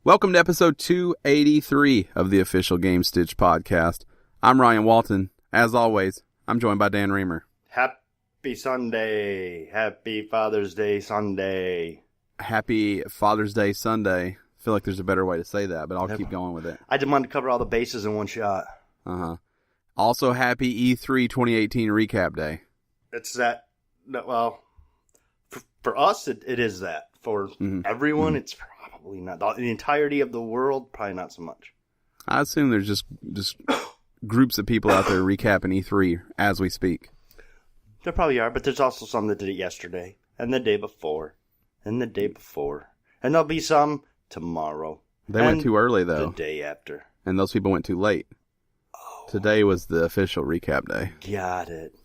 Welcome to episode 283 of the official Gamestitch Podcast. I'm Ryan Walton. As always, I'm joined by Dan Reamer. Happy Sunday. Happy Father's Day Sunday. Happy Father's Day Sunday. I feel like there's a better way to say that, but I'll keep going with it. I just wanted to cover all the bases in one shot. Also, happy E3 2018 recap day. It's that, well, for us, it is that. For everyone, it's probably not. The entirety of the world, probably not so much. I assume there's just groups of people out there recapping E3 as we speak. There probably are, but there's also some that did it yesterday, and the day before, and the day before. And there'll be some tomorrow. They went too early, though. The day after. And those people went too late. Oh. Today was the official recap day. Got it.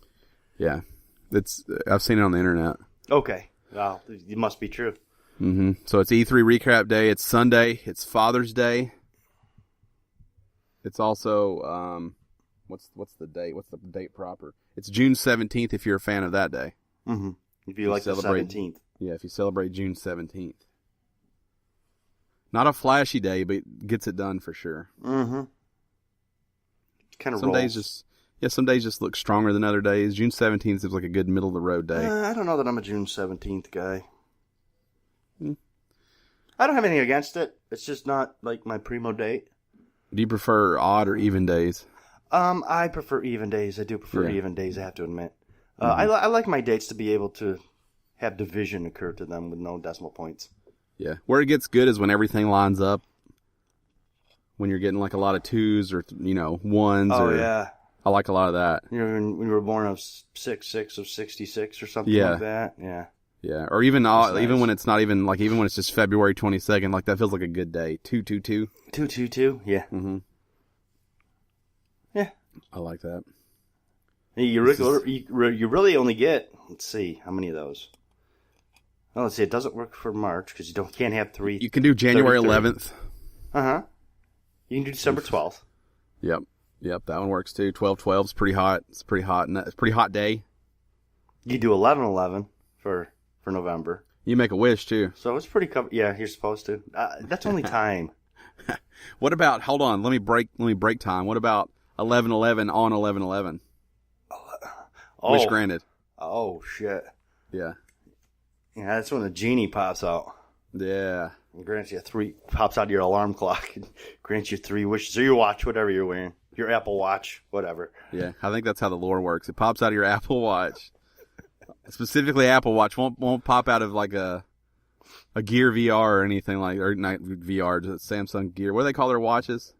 Yeah. I've seen it on the internet. Okay. Well, it must be true. So it's E3 recap day. It's Sunday. It's Father's Day. It's also, what's the date? What's the date proper? It's June 17th if you're a fan of that day. If you like the 17th. Yeah, if you celebrate June 17th. Not a flashy day, but gets it done for sure. Kind of some rolls. Some days just look stronger than other days. June 17th seems like a good middle of the road day. I don't know that I'm a June 17th guy. I don't have anything against it. It's just not like my primo date. Do you prefer odd or even days? I prefer even days. I do prefer even days, I have to admit. I like my dates to be able to have division occur to them with no decimal points. Yeah. Where it gets good is when everything lines up. When you're getting like a lot of twos or, ones. Oh, yeah. I like a lot of that. When you were born of 6/6 of 66 or something like that. Yeah. Yeah. Or even when it's not even, like, even when it's just February 22nd, like, that feels like a good day. 222. 222, yeah. Yeah. I like that. You really only get, let's see, how many of those? Well, let's see, it doesn't work for March because you can't have three. You can do January 11th. You can do December 12th. Yep, that one works too. 12/12 is pretty hot. It's pretty hot. It's a pretty hot day. You do 11/11 for November. You make a wish too. So it's pretty covered. Yeah, you're supposed to. That's only time. What about? Hold on. Let me break time. What about 11/11 on 11/11? Wish granted. Oh shit. Yeah. Yeah, that's when the genie pops out. Yeah. And grants you pops out of your alarm clock and grants you 3 wishes. Or your watch, whatever you're wearing. Your Apple Watch, whatever. Yeah, I think that's how the lore works. It pops out of your Apple Watch. Specifically, Apple Watch won't pop out of like a Gear VR or anything like, or not VR, just Samsung Gear. What do they call their watches?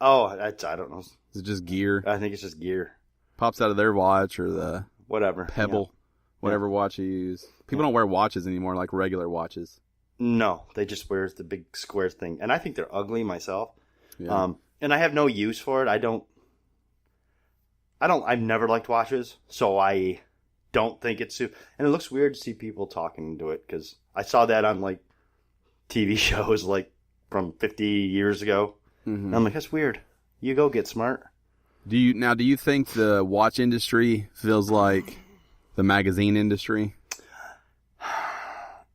Oh, I don't know. Is it just Gear? I think it's just Gear. Pops out of their watch or the whatever Pebble, whatever watch you use. People don't wear watches anymore like regular watches. No, they just wear the big square thing, and I think they're ugly myself. Yeah. And I have no use for it. I've never liked watches, so I don't think it's and it looks weird to see people talking into it because I saw that on like TV shows like from 50 years ago. And I'm like, that's weird. You go get smart. Do you think the watch industry feels like the magazine industry?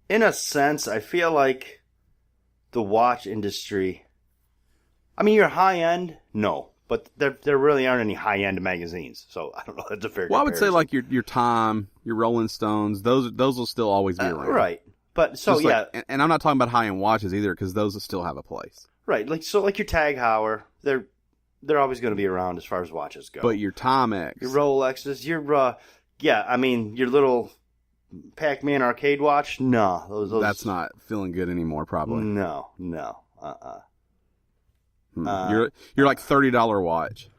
In a sense, I feel like the watch industry, I mean, you're high end, no, but there really aren't any high end magazines, so I don't know. That's a fair. Well, I would say like your Time, your Rolling Stones, those will still always be around, right? But so just and I'm not talking about high end watches either because those will still have a place, right? Like your Tag Heuer, they're always going to be around as far as watches go. But your Timex, your Rolexes, your I mean your little Pac-Man arcade watch, no, those that's not feeling good anymore, probably. No, You're like $30 watch.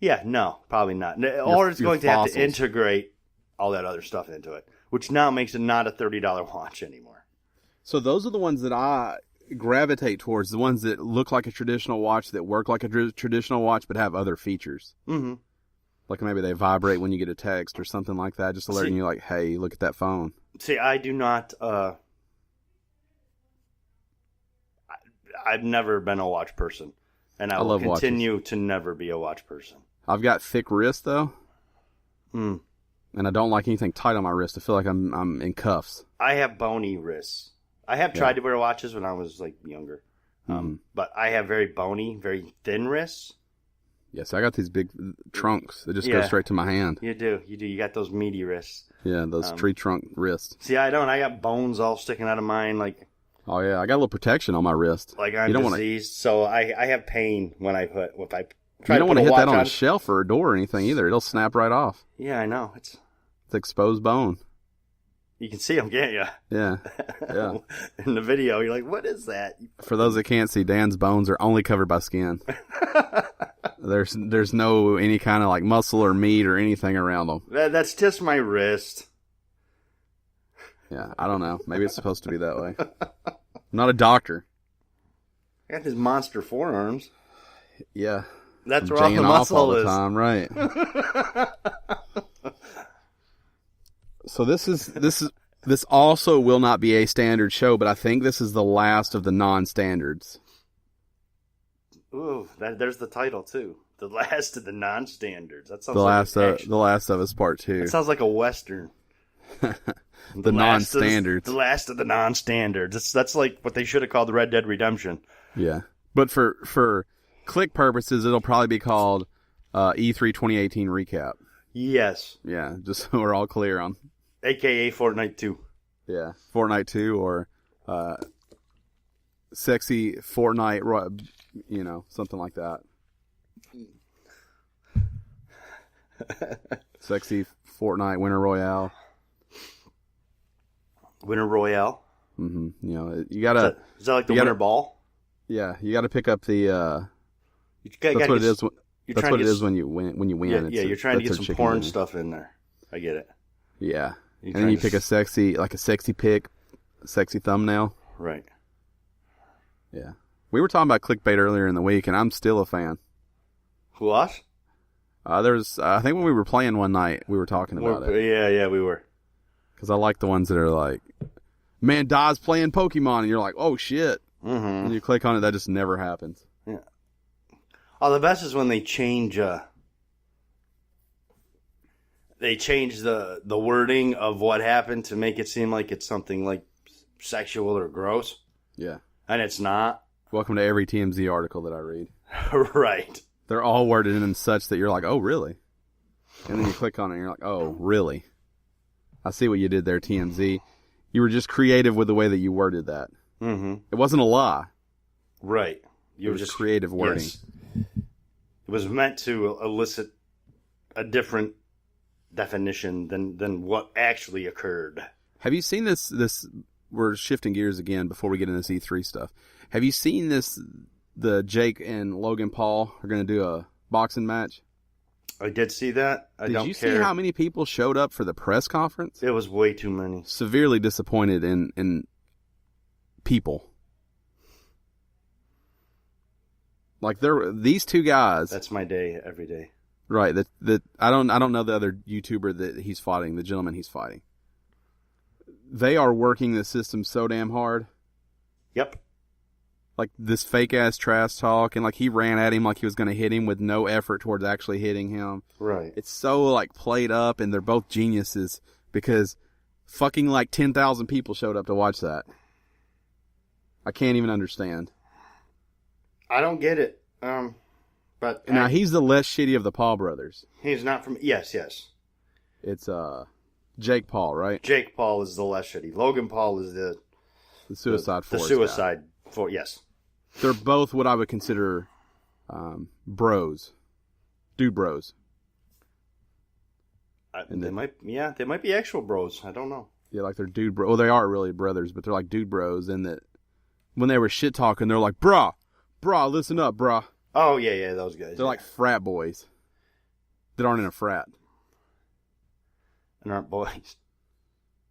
Yeah, no, probably not. Or it's going to have to integrate all that other stuff into it, which now makes it not a $30 watch anymore. So those are the ones that I gravitate towards, the ones that look like a traditional watch, that work like a traditional watch, but have other features. Like maybe they vibrate when you get a text or something like that, just alerting you like, hey, look at that phone. See, I do not... I've never been a watch person. And I will continue to never be a watch person. I've got thick wrists, though. And I don't like anything tight on my wrist. I feel like I'm in cuffs. I have bony wrists. I have tried to wear watches when I was like younger. But I have very bony, very thin wrists. Yes, I got these big trunks that just go straight to my hand. You do. You got those meaty wrists. Yeah, those tree trunk wrists. See, I don't. I got bones all sticking out of mine, like. Oh yeah, I got a little protection on my wrist. Like I'm diseased, so I have pain when I try. You don't want to hit that on a shelf or a door or anything either. It'll snap right off. Yeah, I know. It's exposed bone. You can see them, can't you? Yeah. Yeah. In the video, you're like, what is that? For those that can't see, Dan's bones are only covered by skin. There's no any kind of like muscle or meat or anything around them. That's just my wrist. Yeah, I don't know. Maybe it's supposed to be that way. I'm not a doctor. I got his monster forearms. Yeah. That's where all the muscle all the is. time, right. So this also will not be a standard show, but I think this is the last of the non-standards. Ooh, there's the title too. The last of the non-standards. That sounds the last of us part 2. That sounds like a western. the non-standards. The last of the non-standards. That's like what they should have called the Red Dead Redemption. Yeah, but for click purposes, it'll probably be called E3 2018 recap. Yes. Yeah, just so we're all clear on. AKA Fortnite 2. Yeah, Fortnite 2 or sexy Fortnite, something like that. Sexy Fortnite Winter Royale. Winter Royale? Mm-hmm. You gotta... Is that like the Winter Ball? Yeah, you gotta pick up the... that's what it is. That's what it is when you win. Yeah, you're trying to get some porn stuff in there. I get it. Yeah. And then you pick a sexy pic, sexy thumbnail. Right. Yeah. We were talking about clickbait earlier in the week, and I'm still a fan. What? I think when we were playing one night, we were talking about it. Yeah, we were. Because I like the ones that are like, man dies playing Pokemon, and you're like, oh shit. Mm-hmm. And you click on it, that just never happens. Yeah. Oh, the best is when they change... They change the wording of what happened to make it seem like it's something like sexual or gross. Yeah. And it's not. Welcome to every TMZ article that I read. Right. They're all worded in such that you're like, oh, really? And then you click on it and you're like, oh, really? I see what you did there, TMZ. You were just creative with the way that you worded that. Mm-hmm. It wasn't a lie. Right. It was just creative wording. Yes. It was meant to elicit a different definition than what actually occurred. Have you seen this? We're shifting gears again before we get into this E3 stuff. Have you seen this? The Jake and Logan Paul are going to do a boxing match. I did see that. Did you see how many people showed up for the press conference? It was way too many. Severely disappointed in people. Like these two guys. That's my day every day. Right. That I don't know the other YouTuber that he's fighting, the gentleman he's fighting. They are working the system so damn hard. Yep. Like this fake ass trash talk, and like he ran at him like he was going to hit him with no effort towards actually hitting him. Right. It's so like played up, and they're both geniuses because fucking like 10,000 people showed up to watch that. I can't even understand. I don't get it. But now he's the less shitty of the Paul brothers. He's not from. Yes. It's Jake Paul, right? Jake Paul is the less shitty. Logan Paul is the Suicide Force. The Suicide Force. Yes. They're both what I would consider bros, dude bros. They might be actual bros. I don't know. Yeah, like they're dude bros. Well, they are really brothers, but they're like dude bros. In that when they were shit talking, they're like, "Brah, listen up, brah." Oh yeah, those guys. They're like frat boys that aren't in a frat. And aren't boys.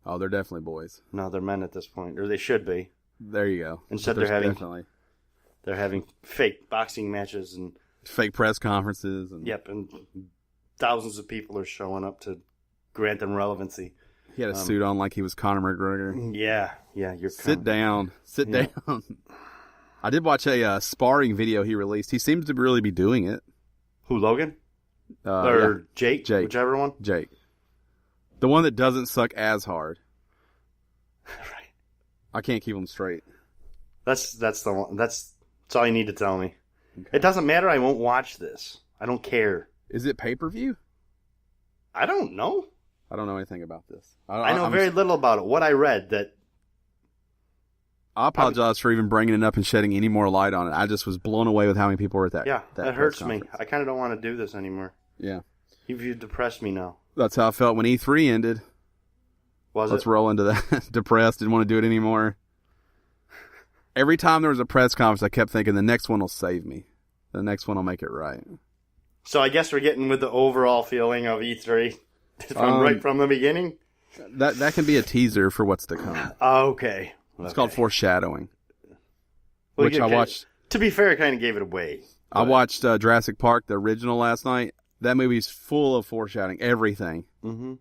Oh, they're definitely boys. No, they're men at this point, or they should be. There you go. Instead, they're having fake boxing matches and fake press conferences. And and thousands of people are showing up to grant them relevancy. He had a suit on like he was Conor McGregor. Yeah. Sit down. I did watch a sparring video he released. He seems to really be doing it. Who, Logan? Or Jake? Whichever one? Jake. The one that doesn't suck as hard. Right. I can't keep him straight. That's the one. That's That's all you need to tell me. Okay. It doesn't matter. I won't watch this. I don't care. Is it pay-per-view? I don't know. I don't know anything about this. I know very little about it. What I read that... I apologize for even bringing it up and shedding any more light on it. I just was blown away with how many people were at that. Yeah, that hurts me. I kind of don't want to do this anymore. Yeah. You've depressed me now. That's how I felt when E3 ended. Let's roll into that. Depressed, didn't want to do it anymore. Every time there was a press conference, I kept thinking the next one will save me. The next one will make it right. So I guess we're getting with the overall feeling of E3 right from the beginning? That can be a teaser for what's to come. Okay. It's called foreshadowing. Which I watched. To be fair, it kind of gave it away. I watched Jurassic Park, the original, last night. That movie's full of foreshadowing. Everything. Mm-hmm.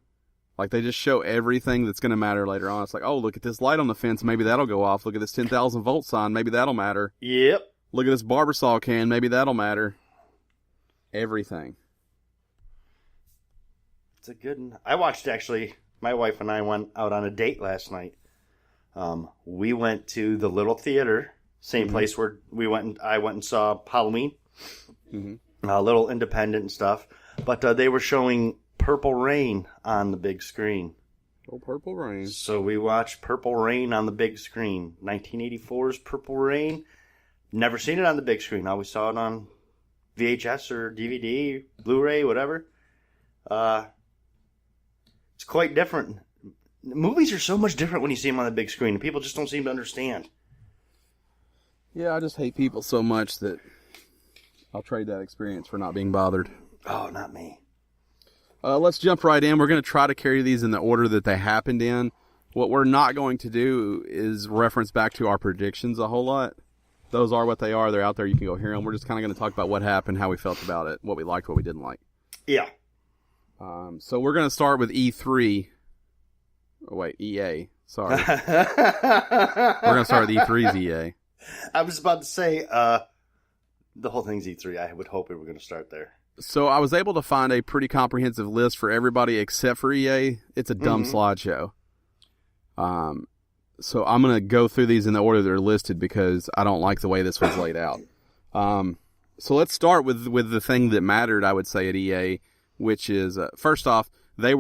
Like, they just show everything that's going to matter later on. It's like, oh, look at this light on the fence. Maybe that'll go off. Look at this 10,000 volt sign. Maybe that'll matter. Yep. Look at this Barbasol can. Maybe that'll matter. Everything. It's a good one. I watched, actually, my wife and I went out on a date last night. We went to the Little Theater, same place where I went and saw Halloween. Mm-hmm. A little independent and stuff. But they were showing Purple Rain on the big screen. Oh, Purple Rain. So we watched Purple Rain on the big screen. 1984's Purple Rain. Never seen it on the big screen. Always saw it on VHS or DVD, Blu-ray, whatever. It's quite different. Movies are so much different when you see them on the big screen. People just don't seem to understand. Yeah, I just hate people so much that I'll trade that experience for not being bothered. Oh, not me. Let's jump right in. We're going to try to carry these in the order that they happened in. What we're not going to do is reference back to our predictions a whole lot. Those are what they are. They're out there. You can go hear them. We're just kind of going to talk about what happened, how we felt about it, what we liked, what we didn't like. Yeah. So we're going to start with E3. Oh, wait, EA. Sorry. We're going to start with E3's EA. I was about to say, the whole thing's E3. I would hope we were going to start there. So I was able to find a pretty comprehensive list for everybody except for EA. It's a dumb slideshow. So I'm going to go through these in the order they're listed because I don't like the way this was laid out. So let's start with the thing that mattered, I would say, at EA, which is, first off, it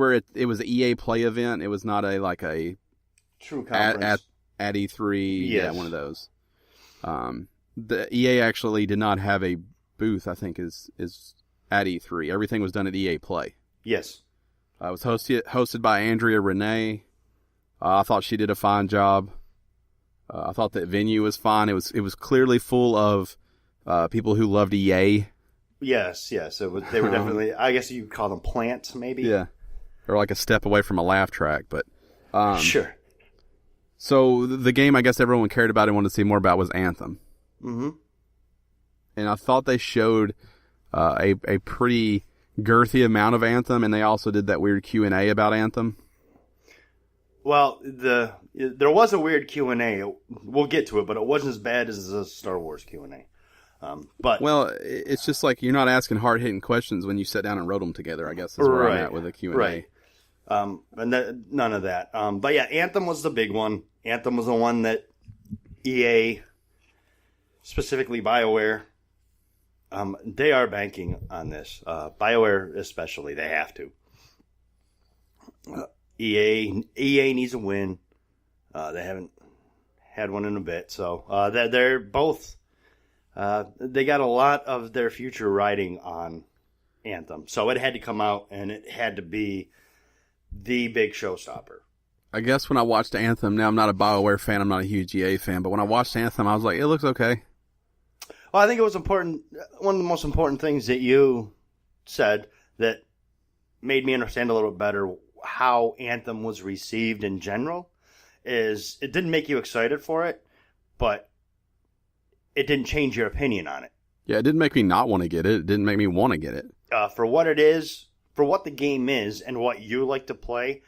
was an EA Play event. It was not a true conference. At E3, yes. Yeah, one of those. The EA actually did not have a booth, I think, is at E3. Everything was done at EA Play. Yes. It was hosted by Andrea Renee. I thought she did a fine job. I thought that venue was fine. It was clearly full of people who loved EA. Yes. They were definitely, I guess you'd call them plants, maybe. Yeah. Or like a step away from a laugh track, but sure. So the game I guess everyone cared about and wanted to see more about was Anthem. Mm-hmm. And I thought they showed a pretty girthy amount of Anthem, and they also did that weird Q&A about Anthem. Well, there was a weird Q&A. We'll get to it, but it wasn't as bad as the Star Wars Q&A. Well, it's just like you're not asking hard-hitting questions when you sat down and wrote them together, I guess is where I'm at with the Q&A. Right. None of that. But yeah, Anthem was the big one. Anthem was the one that EA, specifically BioWare, they are banking on this. BioWare especially, they have to. EA needs a win. They haven't had one in a bit, so they're both. They got a lot of their future riding on Anthem, so it had to come out and it had to be the big showstopper. I guess when I watched Anthem, now I'm not a BioWare fan, I'm not a huge EA fan, but when I watched Anthem, I was like, it looks okay. Well, I think it was important. One of the most important things that you said that made me understand a little bit better how Anthem was received in general is it didn't make you excited for it, but it didn't change your opinion on it. Yeah, it didn't make me not want to get it. It didn't make me want to get it. For what it is, for what the game is, and what you like to play,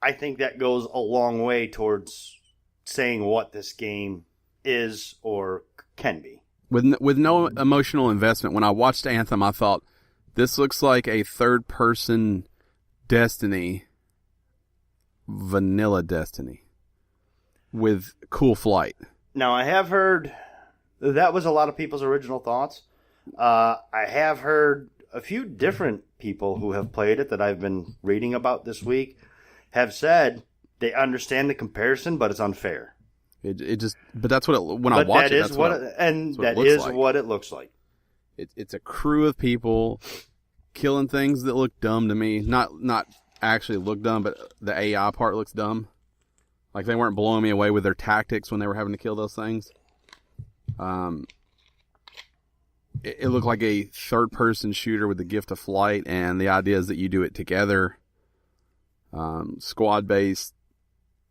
I think that goes a long way towards saying what this game is or can be. With no emotional investment, when I watched Anthem, I thought, this looks like a third-person Destiny, vanilla Destiny, with cool flight. Now, I have heard that was a lot of people's original thoughts. I have heard a few different people who have played it that I've been reading about this week have said they understand the comparison, but it's unfair. But that's what when I watch it, that's what it looks like. It's a crew of people killing things that look dumb to me. Not actually look dumb, but the AI part looks dumb. Like they weren't blowing me away with their tactics when they were having to kill those things. It looked like a third-person shooter with the gift of flight, and the idea is that you do it together. Squad-based,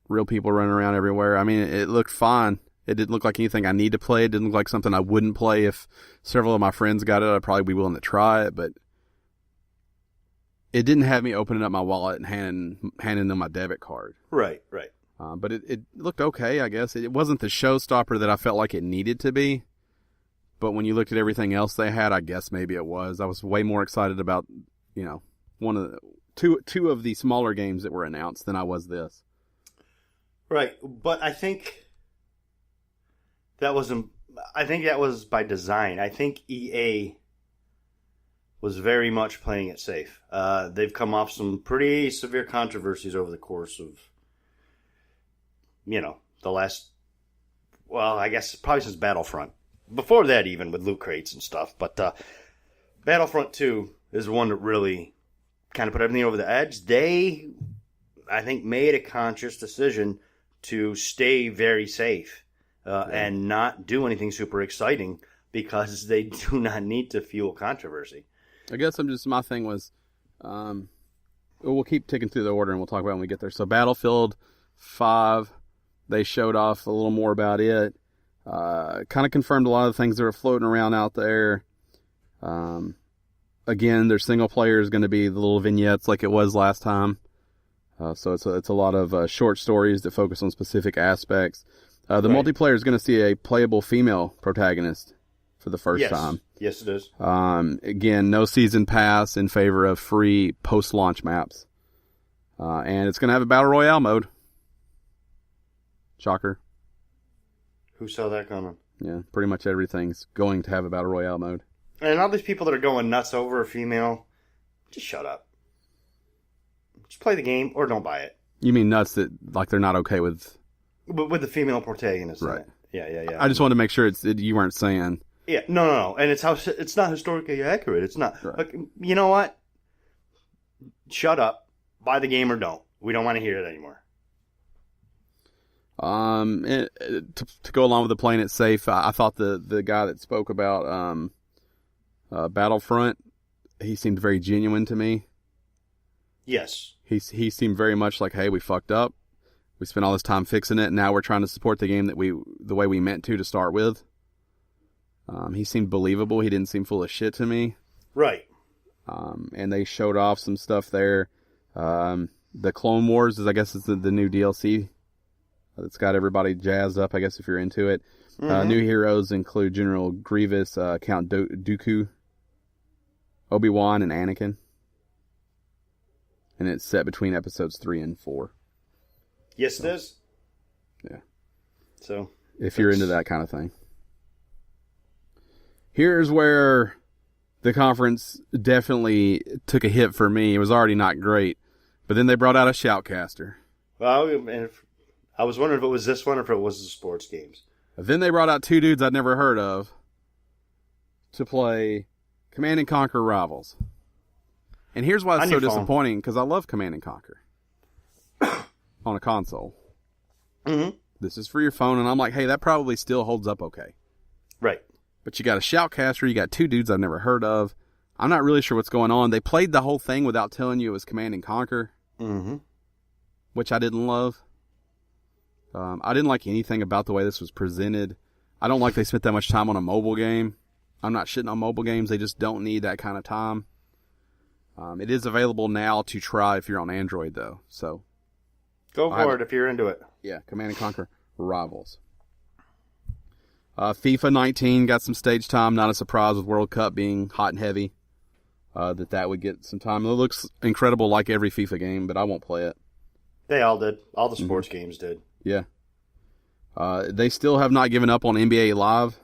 real people running around everywhere. I mean, it looked fine. It didn't look like anything I need to play. It didn't look like something I wouldn't play if several of my friends got it. I'd probably be willing to try it, but it didn't have me opening up my wallet and handing them my debit card. Right. But it looked okay, I guess. It wasn't the showstopper that I felt like it needed to be. But when you looked at everything else they had, I guess maybe it was. I was way more excited about, two of the smaller games that were announced than I was this. Right, but I think that was by design. I think EA was very much playing it safe. They've come off some pretty severe controversies over the course of, the last, I guess probably since Battlefront. Before that, even with loot crates and stuff. But Battlefront 2 is the one that really kind of put everything over the edge. They, I think, made a conscious decision to stay very safe and not do anything super exciting because they do not need to fuel controversy. I guess my thing was, we'll keep ticking through the order and we'll talk about it when we get there. So Battlefield 5, they showed off a little more about it. Kind of confirmed a lot of the things that are floating around out there. Again, their single player is going to be the little vignettes like it was last time. So it's a lot of short stories that focus on specific aspects. The multiplayer is going to see a playable female protagonist for the first time. Yes, it is. Again, no season pass in favor of free post-launch maps. And it's going to have a battle royale mode. Shocker. Who saw that coming? Yeah, pretty much everything's going to have a battle royale mode. And all these people that are going nuts over a female, just shut up. Just play the game or don't buy it. You mean nuts that like they're not okay with the female protagonist? Right. Yeah. I just wanted to make sure you weren't saying. Yeah, no. And it's not historically accurate. It's not. Right. Like, you know what? Shut up. Buy the game or don't. We don't want to hear it anymore. To go along with the playing it safe, I thought the guy that spoke about Battlefront, he seemed very genuine to me. Yes. He seemed very much like, hey, we fucked up. We spent all this time fixing it, and now we're trying to support the game the way we meant to start with. He seemed believable. He didn't seem full of shit to me. Right. And they showed off some stuff there. The Clone Wars is the new DLC. It's got everybody jazzed up, I guess, if you're into it. Mm-hmm. New heroes include General Grievous, Count Dooku, Obi-Wan, and Anakin. And it's set between episodes 3 and 4. Yes, it is. Yeah. So, if you're into that kind of thing. Here's where the conference definitely took a hit for me. It was already not great. But then they brought out a shoutcaster. Well, I was wondering if it was this one or if it was the sports games. Then they brought out two dudes I'd never heard of to play Command & Conquer Rivals. And here's why it's so disappointing, because I love Command & Conquer on a console. Mm-hmm. This is for your phone, and I'm like, hey, that probably still holds up okay. Right. But you got a shoutcaster, you got two dudes I've never heard of. I'm not really sure what's going on. They played the whole thing without telling you it was Command & Conquer, which I didn't love. I didn't like anything about the way this was presented. I don't like they spent that much time on a mobile game. I'm not shitting on mobile games. They just don't need that kind of time. It is available now to try if you're on Android, though. So go for it if you're into it. Yeah, Command & Conquer Rivals. FIFA 19 got some stage time. Not a surprise with World Cup being hot and heavy. That would get some time. It looks incredible like every FIFA game, but I won't play it. They all did. All the sports games did. Yeah. They still have not given up on NBA Live.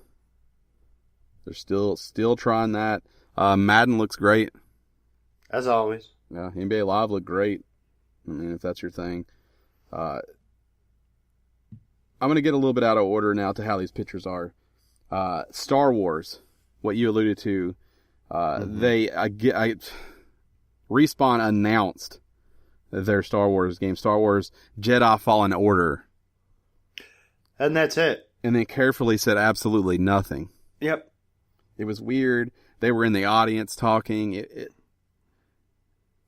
They're still trying that. Madden looks great. As always. Yeah, NBA Live looked great. I mean, if that's your thing. I'm going to get a little bit out of order now to how these pictures are. Star Wars, what you alluded to. Respawn announced their Star Wars game, Star Wars Jedi Fallen Order. And that's it. And then carefully said absolutely nothing. Yep. It was weird. They were in the audience talking. It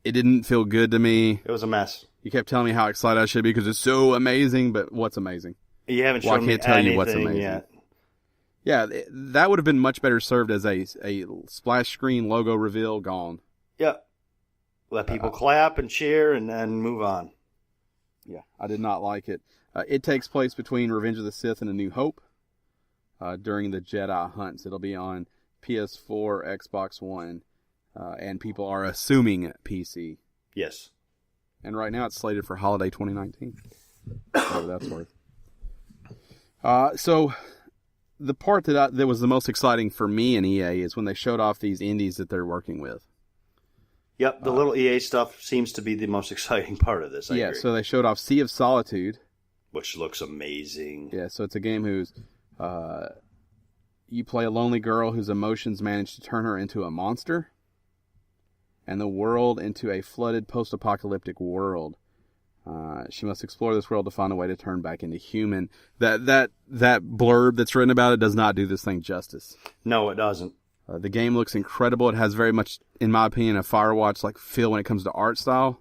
didn't feel good to me. It was a mess. You kept telling me how excited I should be because it's so amazing, but what's amazing? You haven't shown me anything tell you what's amazing yet. Yeah, that would have been much better served as a splash screen logo reveal. Gone. Yep. Let people clap and cheer and then move on. Yeah, I did not like it. It takes place between Revenge of the Sith and A New Hope during the Jedi hunts. It'll be on PS4, Xbox One, and people are assuming PC. Yes. And right now it's slated for holiday 2019. Whatever that's worth. So the part that was the most exciting for me in EA is when they showed off these indies that they're working with. Yep, the little EA stuff seems to be the most exciting part of this. I agree. So they showed off Sea of Solitude. Which looks amazing. Yeah, so it's a game whose you play a lonely girl whose emotions manage to turn her into a monster, and the world into a flooded post-apocalyptic world. She must explore this world to find a way to turn back into human. That blurb that's written about it does not do this thing justice. No, it doesn't. The game looks incredible. It has very much, in my opinion, a Firewatch-like feel when it comes to art style.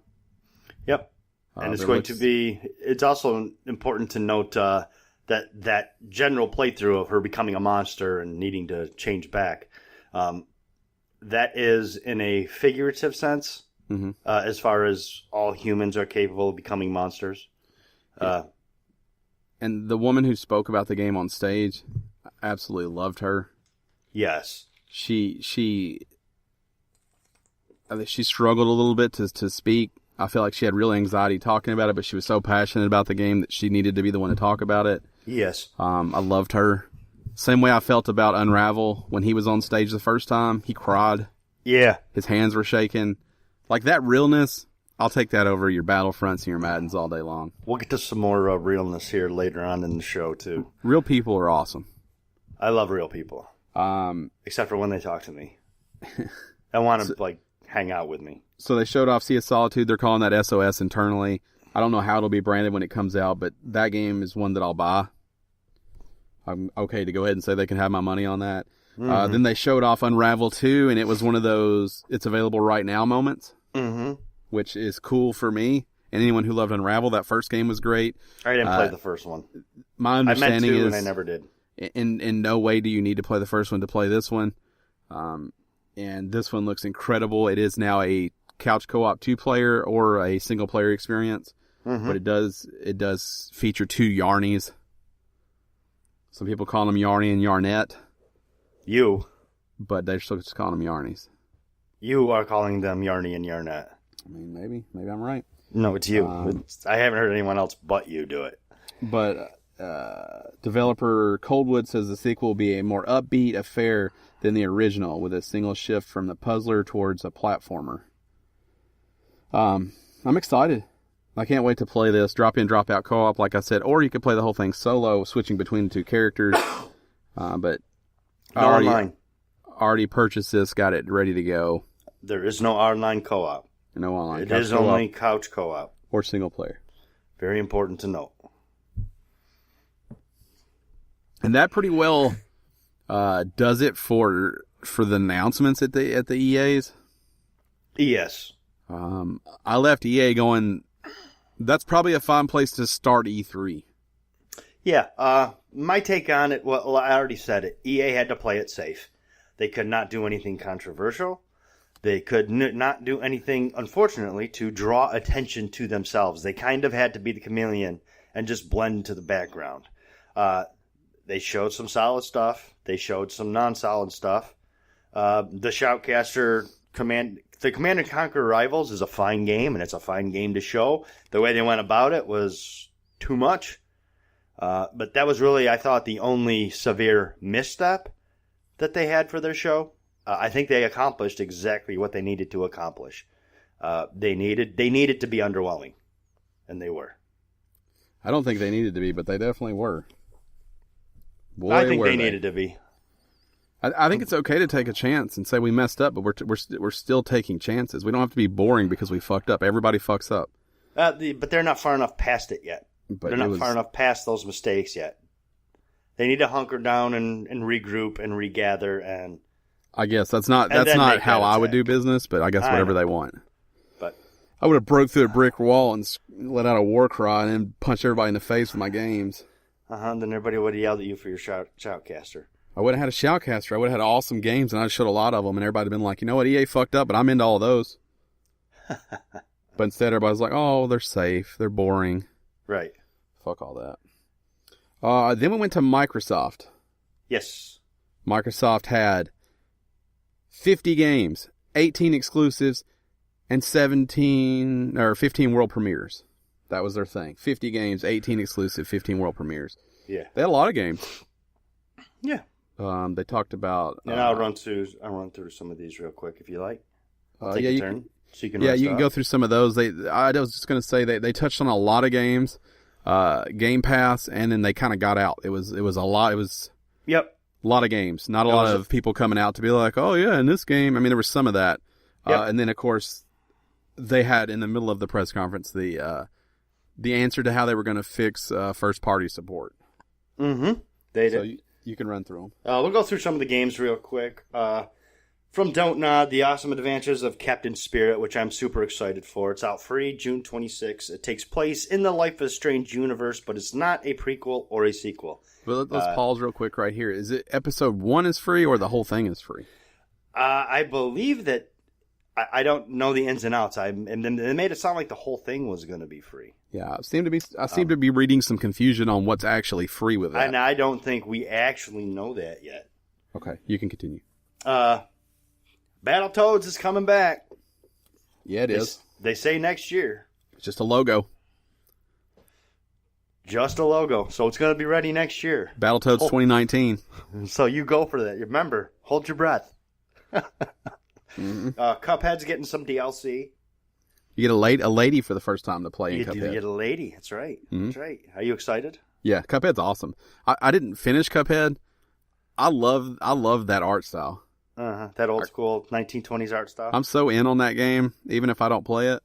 Yep. And it's also important to note that general playthrough of her becoming a monster and needing to change back, that is in a figurative sense, as far as all humans are capable of becoming monsters. Yeah. And the woman who spoke about the game on stage, I absolutely loved her. Yes. She struggled a little bit to speak. I feel like she had real anxiety talking about it, but she was so passionate about the game that she needed to be the one to talk about it. Yes. I loved her. Same way I felt about Unravel when he was on stage the first time. He cried. Yeah. His hands were shaking. Like that realness, I'll take that over your Battlefronts and your Maddens all day long. We'll get to some more realness here later on in the show, too. Real people are awesome. I love real people. Except for when they talk to me. I want to, hang out with me. So they showed off Sea of Solitude. They're calling that SOS internally. I don't know how it'll be branded when it comes out, but that game is one that I'll buy. I'm okay to go ahead and say they can have my money on that. Mm-hmm. Then they showed off Unravel 2, and it was one of those it's available right now moments, which is cool for me. And anyone who loved Unravel, that first game was great. I didn't play the first one. My understanding I meant to, is, and I never did. In no way do you need to play the first one to play this one. And this one looks incredible. It is now a couch co-op 2-player or a single-player experience. But it does feature 2 Yarnies. Some people call them Yarny and Yarnette. But they're still just calling them Yarnies. You are calling them Yarny and Yarnette. I mean, maybe I'm right. No, it's you. I haven't heard anyone else but you do it. But developer Coldwood says the sequel will be a more upbeat affair than the original, with a single shift from the puzzler towards a platformer. I'm excited. I can't wait to play this. Drop in, drop out co-op, like I said, or you could play the whole thing solo, switching between the 2 characters. But I already purchased this, got it ready to go. There is no online co-op. No online. It is only couch co-op or single player. Very important to note. And that pretty well does it for the announcements at the EAs. Yes. I left EA going, that's probably a fine place to start E3. Yeah. My take on it, well, I already said it. EA had to play it safe. They could not do anything controversial. They could not do anything, unfortunately, to draw attention to themselves. They kind of had to be the chameleon and just blend into the background. They showed some solid stuff. They showed some non-solid stuff. The Shoutcaster the Command & Conquer Rivals is a fine game, and it's a fine game to show. The way they went about it was too much. But that was really, I thought, the only severe misstep. that they had for their show. I think they accomplished exactly what they needed to accomplish. They needed to be underwhelming, and they were. I don't think they needed to be, but they definitely were. Boy, I think they needed to be. I think it's okay to take a chance and say we messed up, but we're still taking chances. We don't have to be boring because we fucked up. Everybody fucks up. But they're not far enough past it yet. They're not far enough past those mistakes yet. They need to hunker down and regroup and regather. And I guess that's not how I would do business, but I guess whatever they want. But I would have broke through a brick wall and let out a war cry and then punched everybody in the face with my games. Then everybody would have yelled at you for your shoutcaster. I would have had a shoutcaster. I would have had awesome games, and I'd showed a lot of them, and everybody would have been like, you know what, EA fucked up, but I'm into all those. But instead, everybody's like, oh, they're safe. They're boring. Right. Fuck all that. Then we went to Microsoft. Yes. Microsoft had 50 games, 18 exclusives, and 15 world premieres. That was their thing. 50 games, 18 exclusive, 15 world premieres. Yeah. They had a lot of games. Yeah. They talked about... and I'll run through some of these real quick if you like. Take a turn. So you can you can go through some of those. I was just going to say they touched on a lot of games, Game Pass, and then they kind of got out. It was a lot. It was a lot of games. Not a lot of people coming out to be like, oh yeah, in this game. I mean, there was some of that, and then of course they had in the middle of the press conference the answer to how they were going to fix first party support. Mm-hmm. They did. So you can run through them. We'll go through some of the games real quick. From Don't Nod, The Awesome Adventures of Captain Spirit, which I'm super excited for. It's out free June 26th. It takes place in the Life is Strange universe, but it's not a prequel or a sequel. Well, let's pause real quick right here. Is it episode 1 is free or the whole thing is free? I believe that I don't know the ins and outs. And they made it sound like the whole thing was going to be free. Yeah, I seem to be reading some confusion on what's actually free with that. And I don't think we actually know that yet. Okay, you can continue. Battletoads is coming back. Yeah, it is. They say next year. It's just a logo. Just a logo. So it's going to be ready next year. Battletoads 2019. So you go for that. Remember, hold your breath. Mm-hmm. Cuphead's getting some DLC. You get a lady for the first time to play in Cuphead. You get a lady. That's right. Mm-hmm. That's right. Are you excited? Yeah, Cuphead's awesome. I didn't finish Cuphead. I love that art style. That old school 1920s art style. I'm so in on that game, even if I don't play it.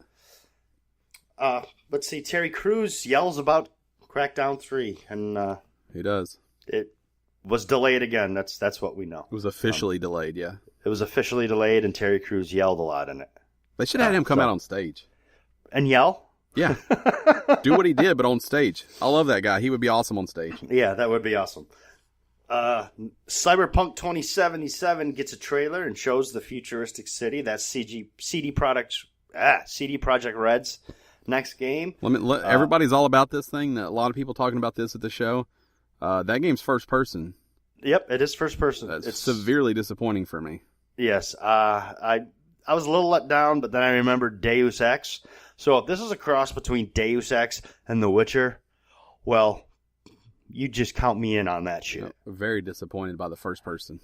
Let's see. Terry Crews yells about Crackdown 3, and he does. It was delayed again. That's what we know. It was officially delayed. Yeah, it was officially delayed, and Terry Crews yelled a lot in it. They should have had him come out on stage and yell. Yeah, do what he did, but on stage. I love that guy. He would be awesome on stage. Yeah, that would be awesome. Cyberpunk 2077 gets a trailer and shows the futuristic city. That's CD Projekt Red's next game. Everybody's all about this thing. A lot of people talking about this at the show. That game's first person. Yep, it is first person. It's severely disappointing for me. Yes, I was a little let down, but then I remembered Deus Ex. So if this is a cross between Deus Ex and The Witcher, well, you just count me in on that shit. Very disappointed by the first person.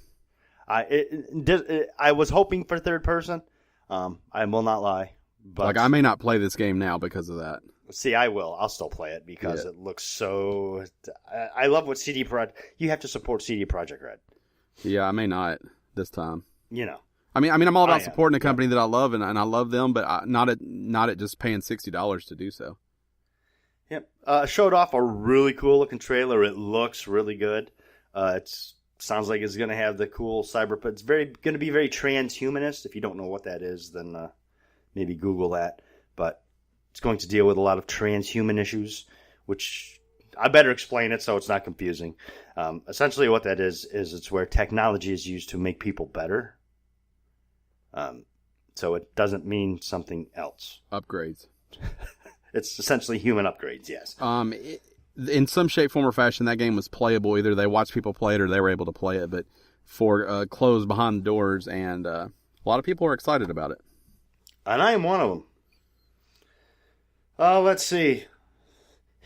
I was hoping for third person. I will not lie. But I may not play this game now because of that. See, I will. I'll still play it because it looks so... I love what CD Projekt... You have to support CD Projekt Red. Yeah, I may not this time. You know. I mean, I'm all about supporting a company that I love, and I love them, but not at just paying $60 to do so. Yep. Showed off a really cool looking trailer. It looks really good. It sounds like it's going to have the cool cyberpunk. It's going to be very transhumanist. If you don't know what that is, then maybe Google that. But it's going to deal with a lot of transhuman issues, which I better explain it so it's not confusing. Essentially what that is it's where technology is used to make people better. So it doesn't mean something else. Upgrades. It's essentially human upgrades, yes. In some shape, form, or fashion, that game was playable. Either they watched people play it or they were able to play it, but for closed behind the doors, and a lot of people are excited about it. And I am one of them. Let's see.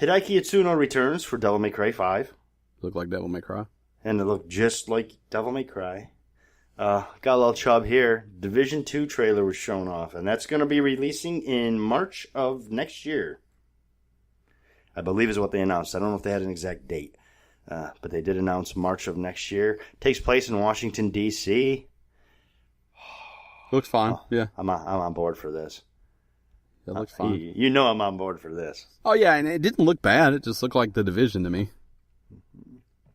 Hideki Itsuno returns for Devil May Cry 5. Look like Devil May Cry. and it looked just like Devil May Cry. Got a little chub here. Division 2 trailer was shown off, and that's going to be releasing in March of next year. I believe is what they announced. I don't know if they had an exact date, but they did announce March of next year. Takes place in Washington, D.C. Looks fine. Yeah, I'm on board for this. It looks fine. You know I'm on board for this. Oh yeah, and it didn't look bad. It just looked like The Division to me.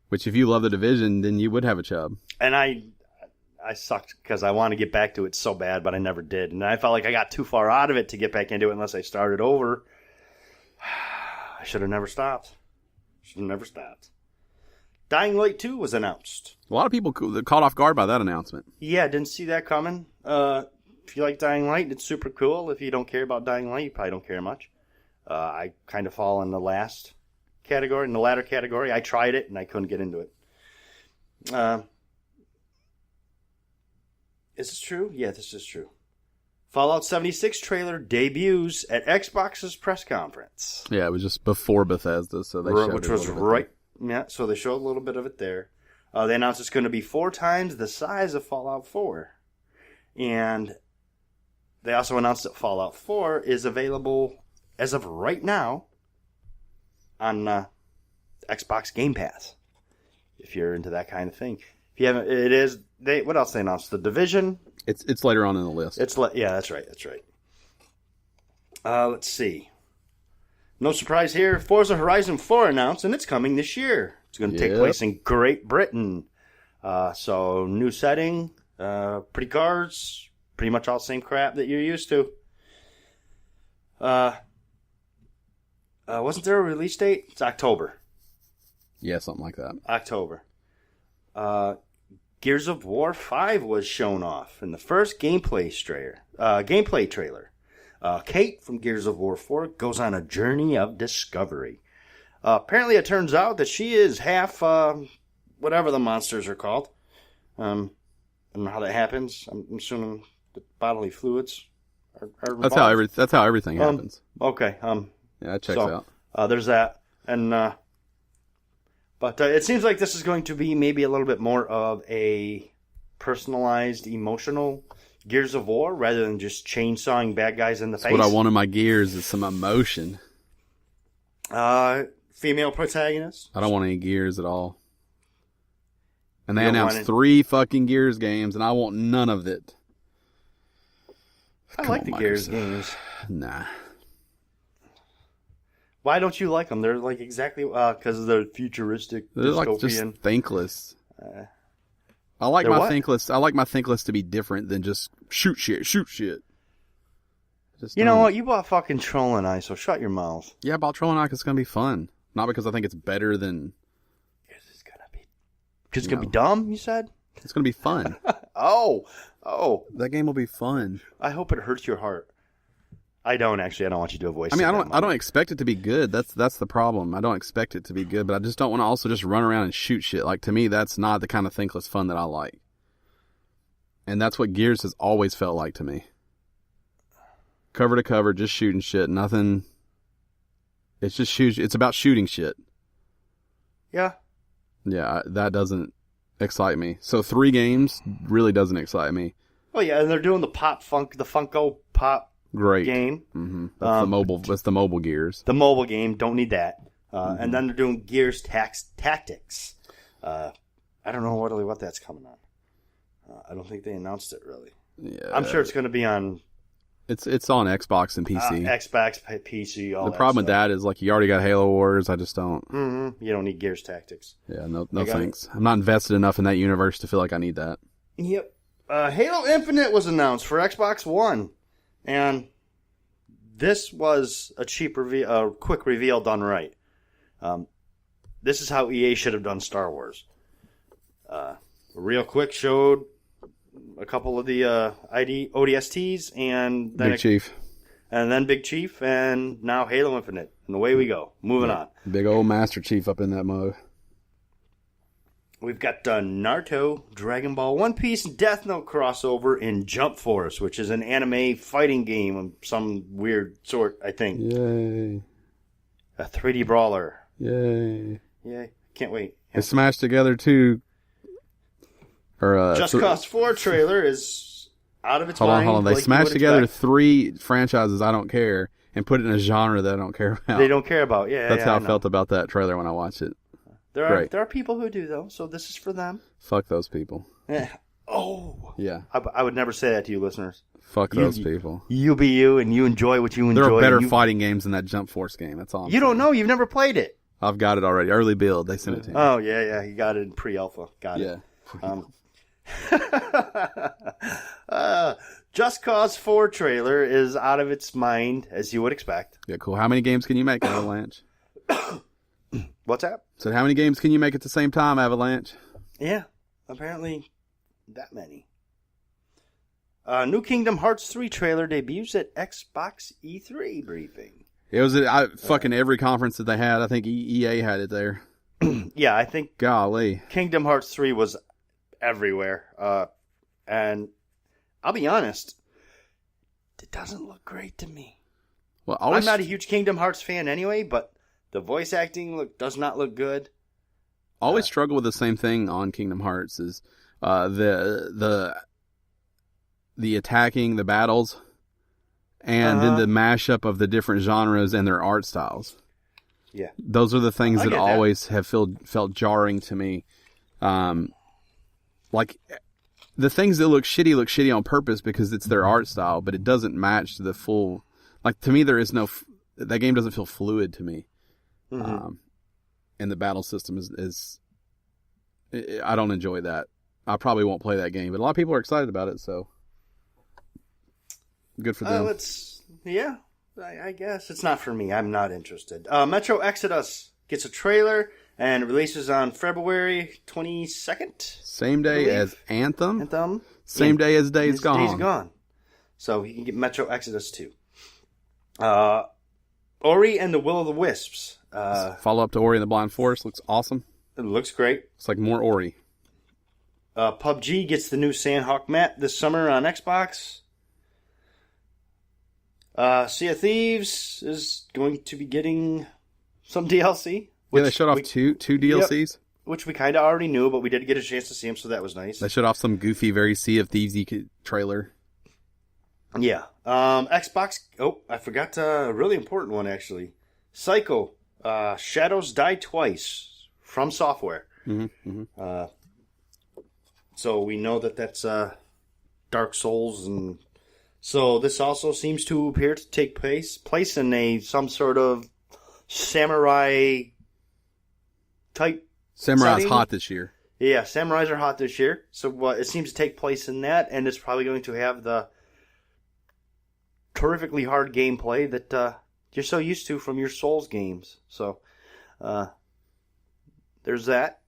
Which, if you love The Division, then you would have a chub. And I sucked because I want to get back to it so bad, but I never did. And I felt like I got too far out of it to get back into it unless I started over. I should have never stopped. Dying Light 2 was announced. A lot of people caught off guard by that announcement. Yeah, didn't see that coming. If you like Dying Light, it's super cool. If you don't care about Dying Light, you probably don't care much. I kind of fall in the latter category. I tried it, and I couldn't get into it. Is this true? Yeah, this is true. Fallout 76 trailer debuts at Xbox's press conference. Yeah, it was just before Bethesda, so they showed which was right. Yeah, so they showed a little bit of it there. They announced it's going to be 4 times the size of Fallout 4. And they also announced that Fallout 4 is available as of right now on Xbox Game Pass. If you're into that kind of thing. If you haven't, it is. What else they announced? The Division. It's later on in the list. Yeah, that's right. Let's see. No surprise here. Forza Horizon 4 announced, and it's coming this year. It's going to take place in Great Britain. So new setting, pretty cars, pretty much all the same crap that you're used to. Wasn't there a release date? It's October. Yeah, something like that. October. Gears of War 5 was shown off in the first gameplay trailer. Kate from Gears of War 4 goes on a journey of discovery. Apparently it turns out that she is half, whatever the monsters are called. I don't know how that happens. I'm assuming the bodily fluids are involved. That's how everything happens. Okay. Yeah, it checks out. There's that. And, but it seems like this is going to be maybe a little bit more of a personalized, emotional Gears of War rather than just chainsawing bad guys in the face. What I want in my Gears is some emotion. Female protagonist. I don't want any Gears at all. And they announced 3 fucking Gears games, and I want none of it. I like the Gears games. Nah. Why don't you like them? They're like exactly because they're futuristic, they're dystopian. like just thankless. I like my thankless. I like my thankless to be different than just shoot shit. You know what? You bought fucking Trolling Eye, so shut your mouth. Yeah, I bought Trolling Eye because it's gonna be fun, not because I think it's better than. Because it's gonna be dumb. You said it's gonna be fun. Oh, that game will be fun. I hope it hurts your heart. I don't actually. I don't want you to voice. I mean, I don't expect it to be good. That's the problem. I don't expect it to be good, but I just don't want to also just run around and shoot shit. Like, to me, that's not the kind of thankless fun that I like. And that's what Gears has always felt like to me. Cover to cover, just shooting shit. Nothing. It's just shoot. It's about shooting shit. Yeah. Yeah, that doesn't excite me. So 3 games really doesn't excite me. Oh yeah, and they're doing the Funko Pop. Great game. Mm-hmm. That's the mobile. That's the mobile Gears. The mobile game. Don't need that. And then they're doing Gears Tactics. I don't know what that's coming on. I don't think they announced it really. Yeah, I'm sure it's going to be on. It's on Xbox and PC. Xbox, PC. All the problem with that is like you already got Halo Wars. I just don't. Mm-hmm. You don't need Gears Tactics. Yeah, no thanks. I'm not invested enough in that universe to feel like I need that. Yep. Halo Infinite was announced for Xbox One. And this was a quick reveal done right. This is how EA should have done Star Wars. Real quick showed a couple of the ODSTs and then Big Chief. And then Big Chief, and now Halo Infinite. And away we go. Moving on. Big old Master Chief up in that mode. We've got Naruto, Dragon Ball, One Piece, and Death Note crossover in Jump Force, which is an anime fighting game of some weird sort, I think. Yay. A 3D brawler. Yay. Yay. Can't wait. They smashed together 2 Or Just Cause 4 trailer is out of its mind. Hold on. They like smashed together 3 franchises I don't care and put it in a genre that I don't care about. They don't care about. Yeah, That's how I felt about that trailer when I watched it. There are people who do, though, so this is for them. Fuck those people. Yeah. Oh. Yeah. I would never say that to you, listeners. Fuck those people. You be you, and you enjoy what you enjoy. There are better fighting games than that Jump Force game. That's all. You don't know. You've never played it. I've got it already. Early build. They sent it to me. Oh, yeah. You got it in pre-alpha. Got it. Yeah. Just Cause 4 trailer is out of its mind, as you would expect. Yeah, cool. How many games can you make, Avalanche? What's that? So how many games can you make at the same time, Avalanche? Yeah, apparently that many. New Kingdom Hearts 3 trailer debuts at Xbox E3 briefing. It was at fucking every conference that they had. I think EA had it there. Yeah, I think golly, Kingdom Hearts 3 was everywhere. And I'll be honest, it doesn't look great to me. Well, I'm not a huge Kingdom Hearts fan anyway, but the voice acting does not look good. Always struggle with the same thing on Kingdom Hearts is the attacking, the battles, and then the mashup of the different genres and their art styles. Yeah, those are the things that always have felt jarring to me. Like the things that look shitty on purpose because it's their art style, but it doesn't match the full. Like to me, there is no. That game doesn't feel fluid to me. Mm-hmm. And the battle system is I don't enjoy that. I probably won't play that game, but a lot of people are excited about it, so good for them. I guess it's not for me. I'm not interested. Metro Exodus gets a trailer and releases on February 22nd. Same day as Anthem. Same day as Days Gone. Days Gone. So you can get Metro Exodus 2. Ori and the Will of the Wisps. Follow up to Ori and the Blind Forest. Looks awesome. It looks great. It's like more Ori. PUBG gets the new Sandhawk map this summer on Xbox. Sea of Thieves is going to be getting some DLC. They showed off two DLCs. Yep, which we kind of already knew, but we did get a chance to see them, so that was nice. They showed off some goofy, very Sea of Thieves-y trailer. Yeah. Xbox... Oh, I forgot a really important one, actually. Psycho. Shadows Die Twice. From Software. Mm-hmm, mm-hmm. So we know that's Dark Souls, and so this also seems to appear to take place in some sort of samurai type. Samurai's setting. hot this year. Yeah, samurais are hot this year. So it seems to take place in that, and it's probably going to have the terrifically hard gameplay that you're so used to from your Souls games. So there's that.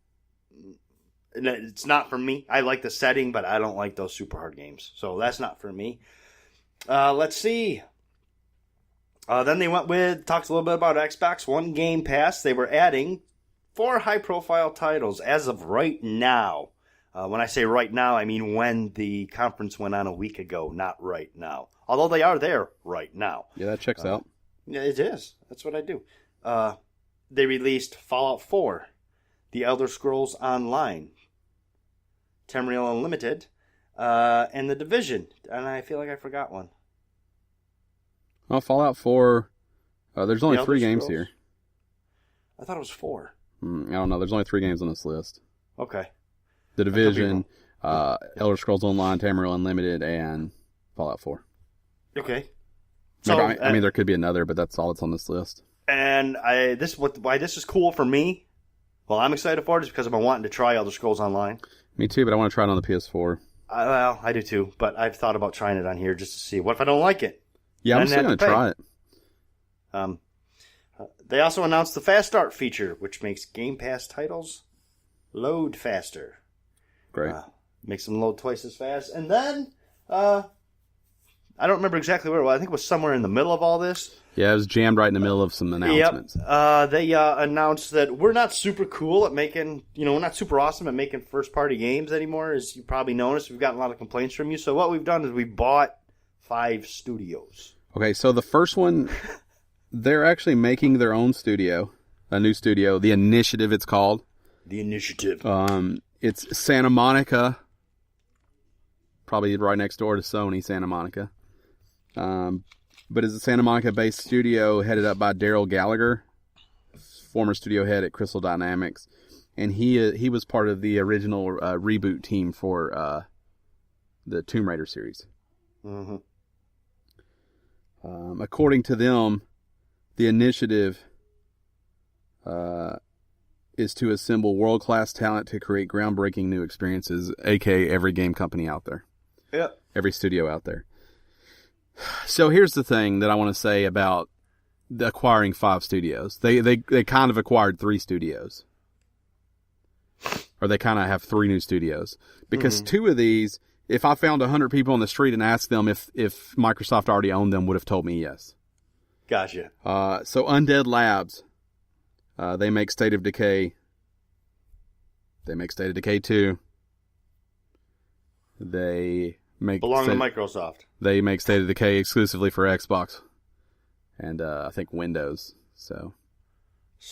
And it's not for me. I like the setting, but I don't like those super hard games. So that's not for me. Let's see. Then they talked a little bit about Xbox One Game Pass. They were adding 4 high-profile titles as of right now. When I say right now, I mean when the conference went on a week ago, not right now. Although they are there right now. Yeah, that checks out. Yeah, it is. That's what I do. They released Fallout 4, The Elder Scrolls Online, Tamriel Unlimited, and The Division. And I feel like I forgot one. Well, Fallout 4, there's only 3 games here. I thought it was 4. I don't know. There's only 3 games on this list. Okay. The Division, Elder Scrolls Online, Tamriel Unlimited, and Fallout 4. Okay. So, I mean, there could be another, but that's all that's on this list. And why this is cool for me, well, I'm excited for it, is because I've been wanting to try Elder Scrolls Online. Me too, but I want to try it on the PS4. Well, I do too, but I've thought about trying it on here just to see. What if I don't like it? Yeah, I'm still going to try it. They also announced the Fast Start feature, which makes Game Pass titles load faster. Great. Makes them load twice as fast. And then, I don't remember exactly where it was. I think it was somewhere in the middle of all this. Yeah, it was jammed right in the middle of some announcements. Yep. They announced that we're not super cool at making, we're not super awesome at making first-party games anymore, as you probably noticed. We've gotten a lot of complaints from you. So what we've done is we bought 5 studios. Okay, so the first one, they're actually making their own studio, a new studio. The Initiative, it's called. The Initiative. It's Santa Monica probably right next door to Sony, Santa Monica. But it's a Santa Monica-based studio headed up by Daryl Gallagher, former studio head at Crystal Dynamics. And he was part of the original reboot team for the Tomb Raider series. Mm-hmm. According to them, the initiative is to assemble world-class talent to create groundbreaking new experiences, aka every game company out there. Yep. Every studio out there. So here's the thing that I want to say about acquiring 5 studios. They kind of acquired 3 studios. Or they kind of have 3 new studios. Because 2 of these, if I found 100 people on the street and asked them if Microsoft already owned them, would have told me yes. Gotcha. So Undead Labs, they make State of Decay. They make State of Decay 2. They make belong to Microsoft. They make State of Decay exclusively for Xbox and I think Windows. So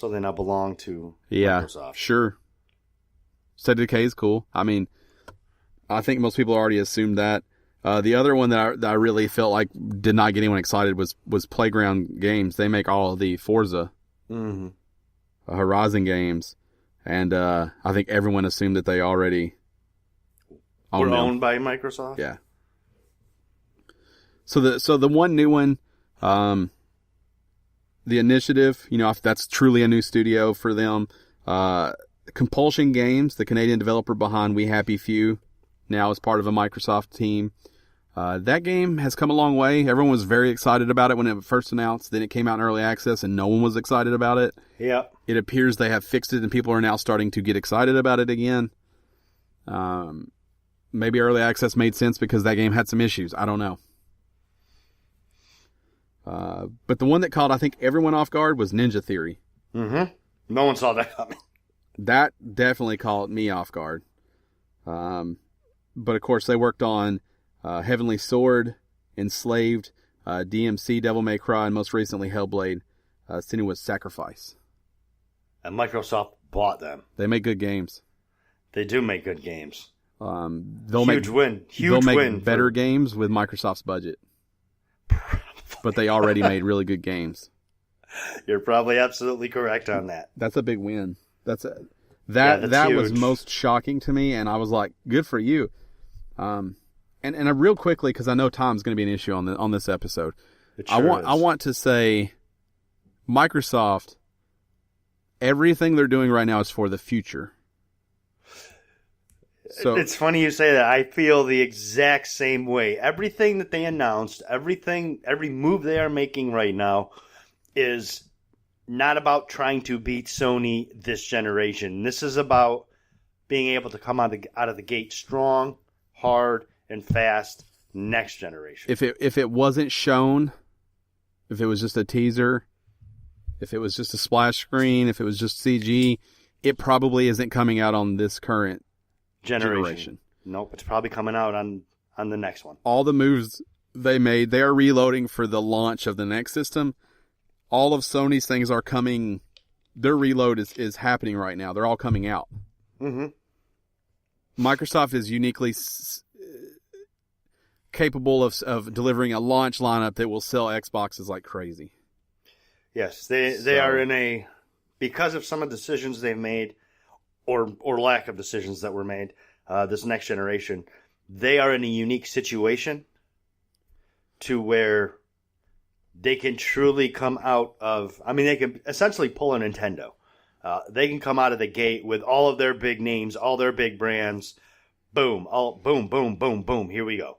they now belong to Yeah, Microsoft. sure. State of Decay is cool. I mean, I think most people already assumed that. The other one that I really felt like did not get anyone excited was Playground Games. They make all of the Forza Horizon games, and I think everyone assumed that they already were owned by Microsoft. Yeah. So the one new one, the Initiative, if that's truly a new studio for them. Compulsion Games, the Canadian developer behind We Happy Few, now is part of a Microsoft team. That game has come a long way. Everyone was very excited about it when it first announced. Then it came out in early access and no one was excited about it. Yeah. It appears they have fixed it and people are now starting to get excited about it again. Maybe early access made sense because that game had some issues. I don't know. But the one that caught, I think, everyone off guard was Ninja Theory. Mm-hmm. No one saw that coming. That definitely caught me off guard. But of course, they worked on Heavenly Sword, Enslaved, DMC, Devil May Cry, and most recently Hellblade, Senua's Sacrifice. And Microsoft bought them. They make good games. They do make good games. They'll Huge win. They'll make better games with Microsoft's budget. But they already made really good games. You're probably absolutely correct on that. That's a big win. That was most shocking to me, and I was like, good for you. And real quickly, because I know time's going to be an issue on this episode. I want to say, Microsoft, everything they're doing right now is for the future. So it's funny you say that. I feel the exact same way. Everything that they announced, every move they are making right now is not about trying to beat Sony this generation. This is about being able to come out of the gate strong, hard, and fast next generation. If it wasn't shown, if it was just a teaser, if it was just a splash screen, if it was just CG, it probably isn't coming out on this current generation. Nope, it's probably coming out on the next one. All the moves they made, they are reloading for the launch of the next system. All of Sony's things are coming. Their reload is happening right now. They're all coming out. Mm-hmm. Microsoft is uniquely capable of delivering a launch lineup that will sell Xboxes like crazy. Yes, they are in a, because of some of the decisions they've made, or lack of decisions that were made, this next generation, they are in a unique situation to where they can truly come out of, they can essentially pull a Nintendo. They can come out of the gate with all of their big names, all their big brands. Boom, boom, boom, boom, boom. Here we go.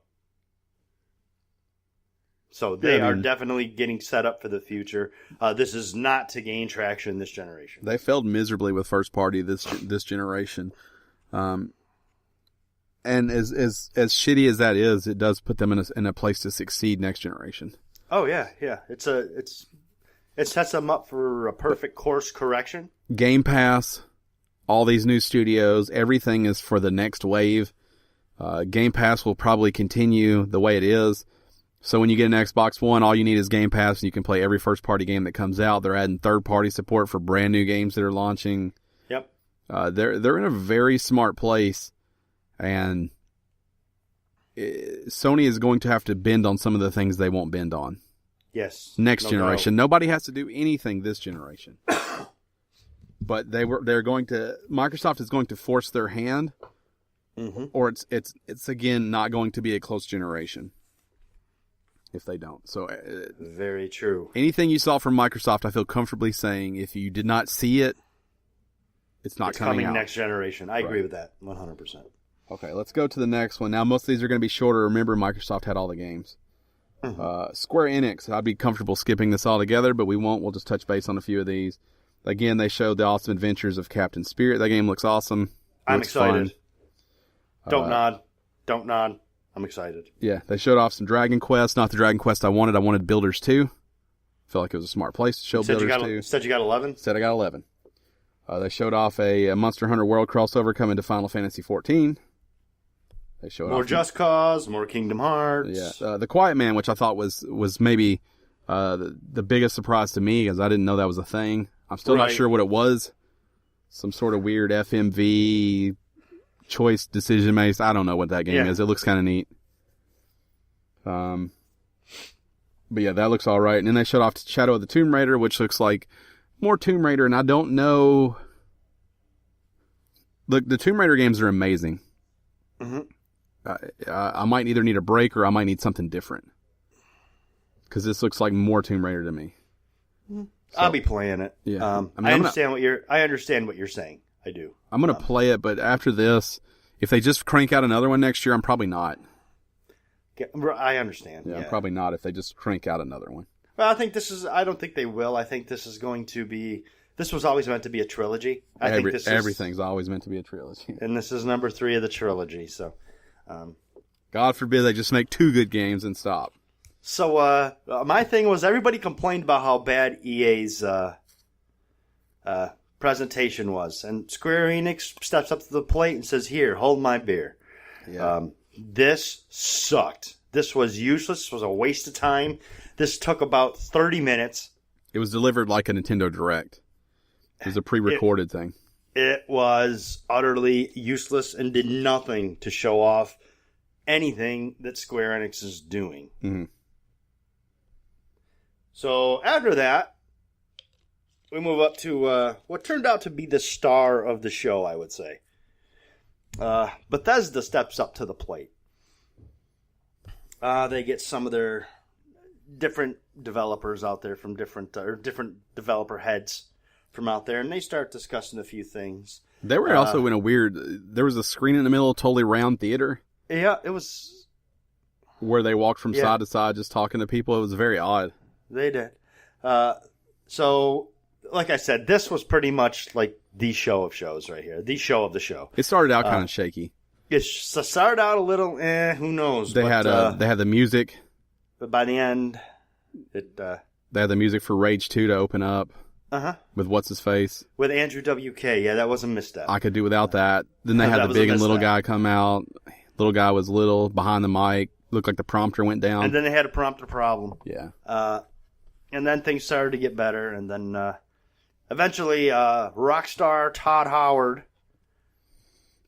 So they are definitely getting set up for the future. This is not to gain traction this generation. They failed miserably with first party this generation. And as shitty as that is, it does put them in a place to succeed next generation. Oh yeah. It sets them up for a perfect course correction. Game Pass, all these new studios, everything is for the next wave. Game Pass will probably continue the way it is. So when you get an Xbox One, all you need is Game Pass, and you can play every first-party game that comes out. They're adding third-party support for brand new games that are launching. Yep. They're in a very smart place, and Sony is going to have to bend on some of the things they won't bend on. Yes. Next generation. Doubt. Nobody has to do anything this generation. But Microsoft is going to force their hand, or it's again not going to be a close generation if they don't. So very true. Anything you saw from Microsoft, I feel comfortably saying, if you did not see it, it's coming out. Next generation. I agree with that 100%. Okay, let's go to the next one. Now, most of these are going to be shorter. Remember, Microsoft had all the games. Square Enix, I'd be comfortable skipping this altogether, but we won't. We'll just touch base on a few of these. Again, they showed the awesome adventures of Captain Spirit. That game looks awesome. I'm excited. Don't nod. I'm excited. Yeah, they showed off some Dragon Quest. Not the Dragon Quest I wanted. I wanted Builders 2. Felt like it was a smart place to show Builders 2. Said you got 11? Said I got 11. They showed off a Monster Hunter World crossover coming to Final Fantasy 14. They showed more Just Cause, more Kingdom Hearts. Yeah, The Quiet Man, which I thought was maybe the biggest surprise to me, because I didn't know that was a thing. I'm still not sure what it was. Some sort of weird FMV choice decision maze. I don't know what that game is. It looks kind of neat. But yeah, that looks all right. And then they showed off Shadow of the Tomb Raider, which looks like more Tomb Raider. And I don't know. Look, the Tomb Raider games are amazing. I might either need a break or I might need something different. Because this looks like more Tomb Raider to me. So, I'll be playing it. Yeah, I understand what you're saying. I do. I'm gonna play it, but after this, if they just crank out another one next year, I'm probably not. I understand. Yeah, I'm probably not if they just crank out another one. Well, I don't think they will. I think this is going to be. This was always meant to be a trilogy. Everything's always meant to be a trilogy. And this is number 3 of the trilogy. So, God forbid they just make 2 good games and stop. So, my thing was everybody complained about how bad EA's presentation was. And Square Enix steps up to the plate and says, here, hold my beer. Yeah. This sucked. This was useless. This was a waste of time. This took about 30 minutes. It was delivered like a Nintendo Direct. It was a pre-recorded thing. It was utterly useless and did nothing to show off anything that Square Enix is doing. Mm-hmm. So after that, we move up to what turned out to be the star of the show, I would say. Bethesda steps up to the plate. They get some of their different developers out there from different developer heads from out there, and they start discussing a few things. They were also in a weird. There was a screen in the middle, totally round theater. Yeah, it was where they walked from side to side, just talking to people. It was very odd. They did. So, like I said, this was pretty much like the show of shows right here. The show of the show. It started out kind of shaky. It started out a little, who knows. They had the music. But by the end, they had the music for Rage 2 to open up. With what's-his-face. With Andrew WK. Yeah, that was a misstep. I could do without that. Then they had the big and little guy come out. Little guy was little, behind the mic. Looked like the prompter went down. And then they had a prompter problem. Yeah. And then things started to get better. And then eventually Rockstar Todd Howard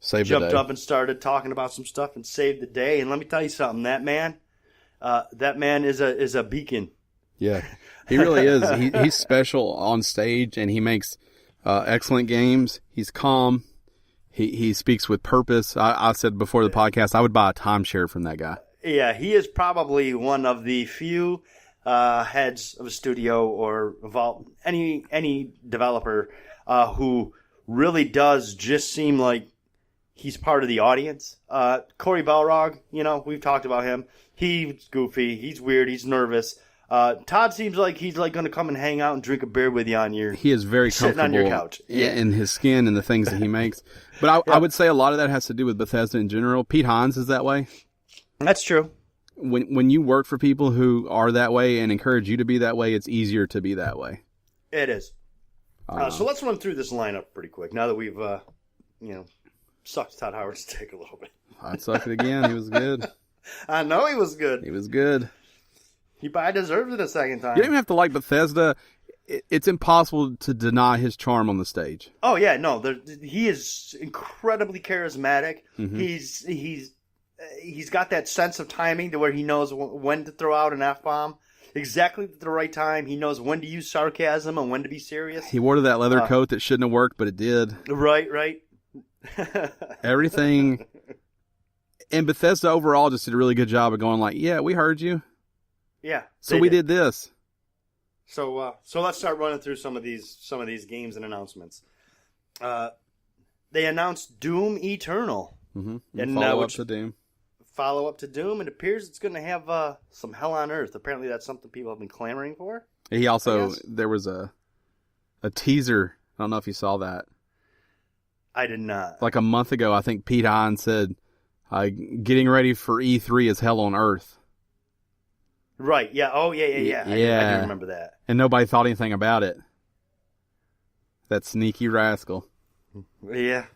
jumped up and started talking about some stuff and saved the day. And let me tell you something. That man is a beacon. Yeah, he really is. He's special on stage, and he makes excellent games. He's calm. He speaks with purpose. I said before the podcast, I would buy a timeshare from that guy. Yeah, he is probably one of the few heads of a studio or any developer who really does just seem like he's part of the audience. Corey Balrog, we've talked about him. He's goofy. He's weird. He's nervous. Todd seems like he's like going to come and hang out and drink a beer with you He is very sitting comfortable on your couch. Yeah, in his skin and the things that he makes. But I would say a lot of that has to do with Bethesda in general. Pete Hines is that way. That's true. When you work for people who are that way and encourage you to be that way, it's easier to be that way. It is. So let's run through this lineup pretty quick. Now that we've sucked Todd Howard's dick a little bit. I sucked it again. He was good. I know he was good. He was good. He probably deserved it a second time. You don't even have to like Bethesda. It's impossible to deny his charm on the stage. Oh, yeah. No, he is incredibly charismatic. Mm-hmm. He's he's got that sense of timing to where he knows when to throw out an F-bomb. Exactly at the right time. He knows when to use sarcasm and when to be serious. He wore that leather coat that shouldn't have worked, but it did. Right. Everything. And Bethesda overall just did a really good job of going like, yeah, we heard you. Yeah. So we did this. So let's start running through some of these games and announcements. They announced Doom Eternal. Mm-hmm. And follow up to Doom. Follow up to Doom. It appears it's going to have some hell on earth. Apparently that's something people have been clamoring for. He also, there was a teaser. I don't know if you saw that. I did not. Like a month ago, I think Pete Hines said, getting ready for E3 is hell on earth. Right, yeah. Oh, yeah. I do remember that. And nobody thought anything about it. That sneaky rascal. Yeah.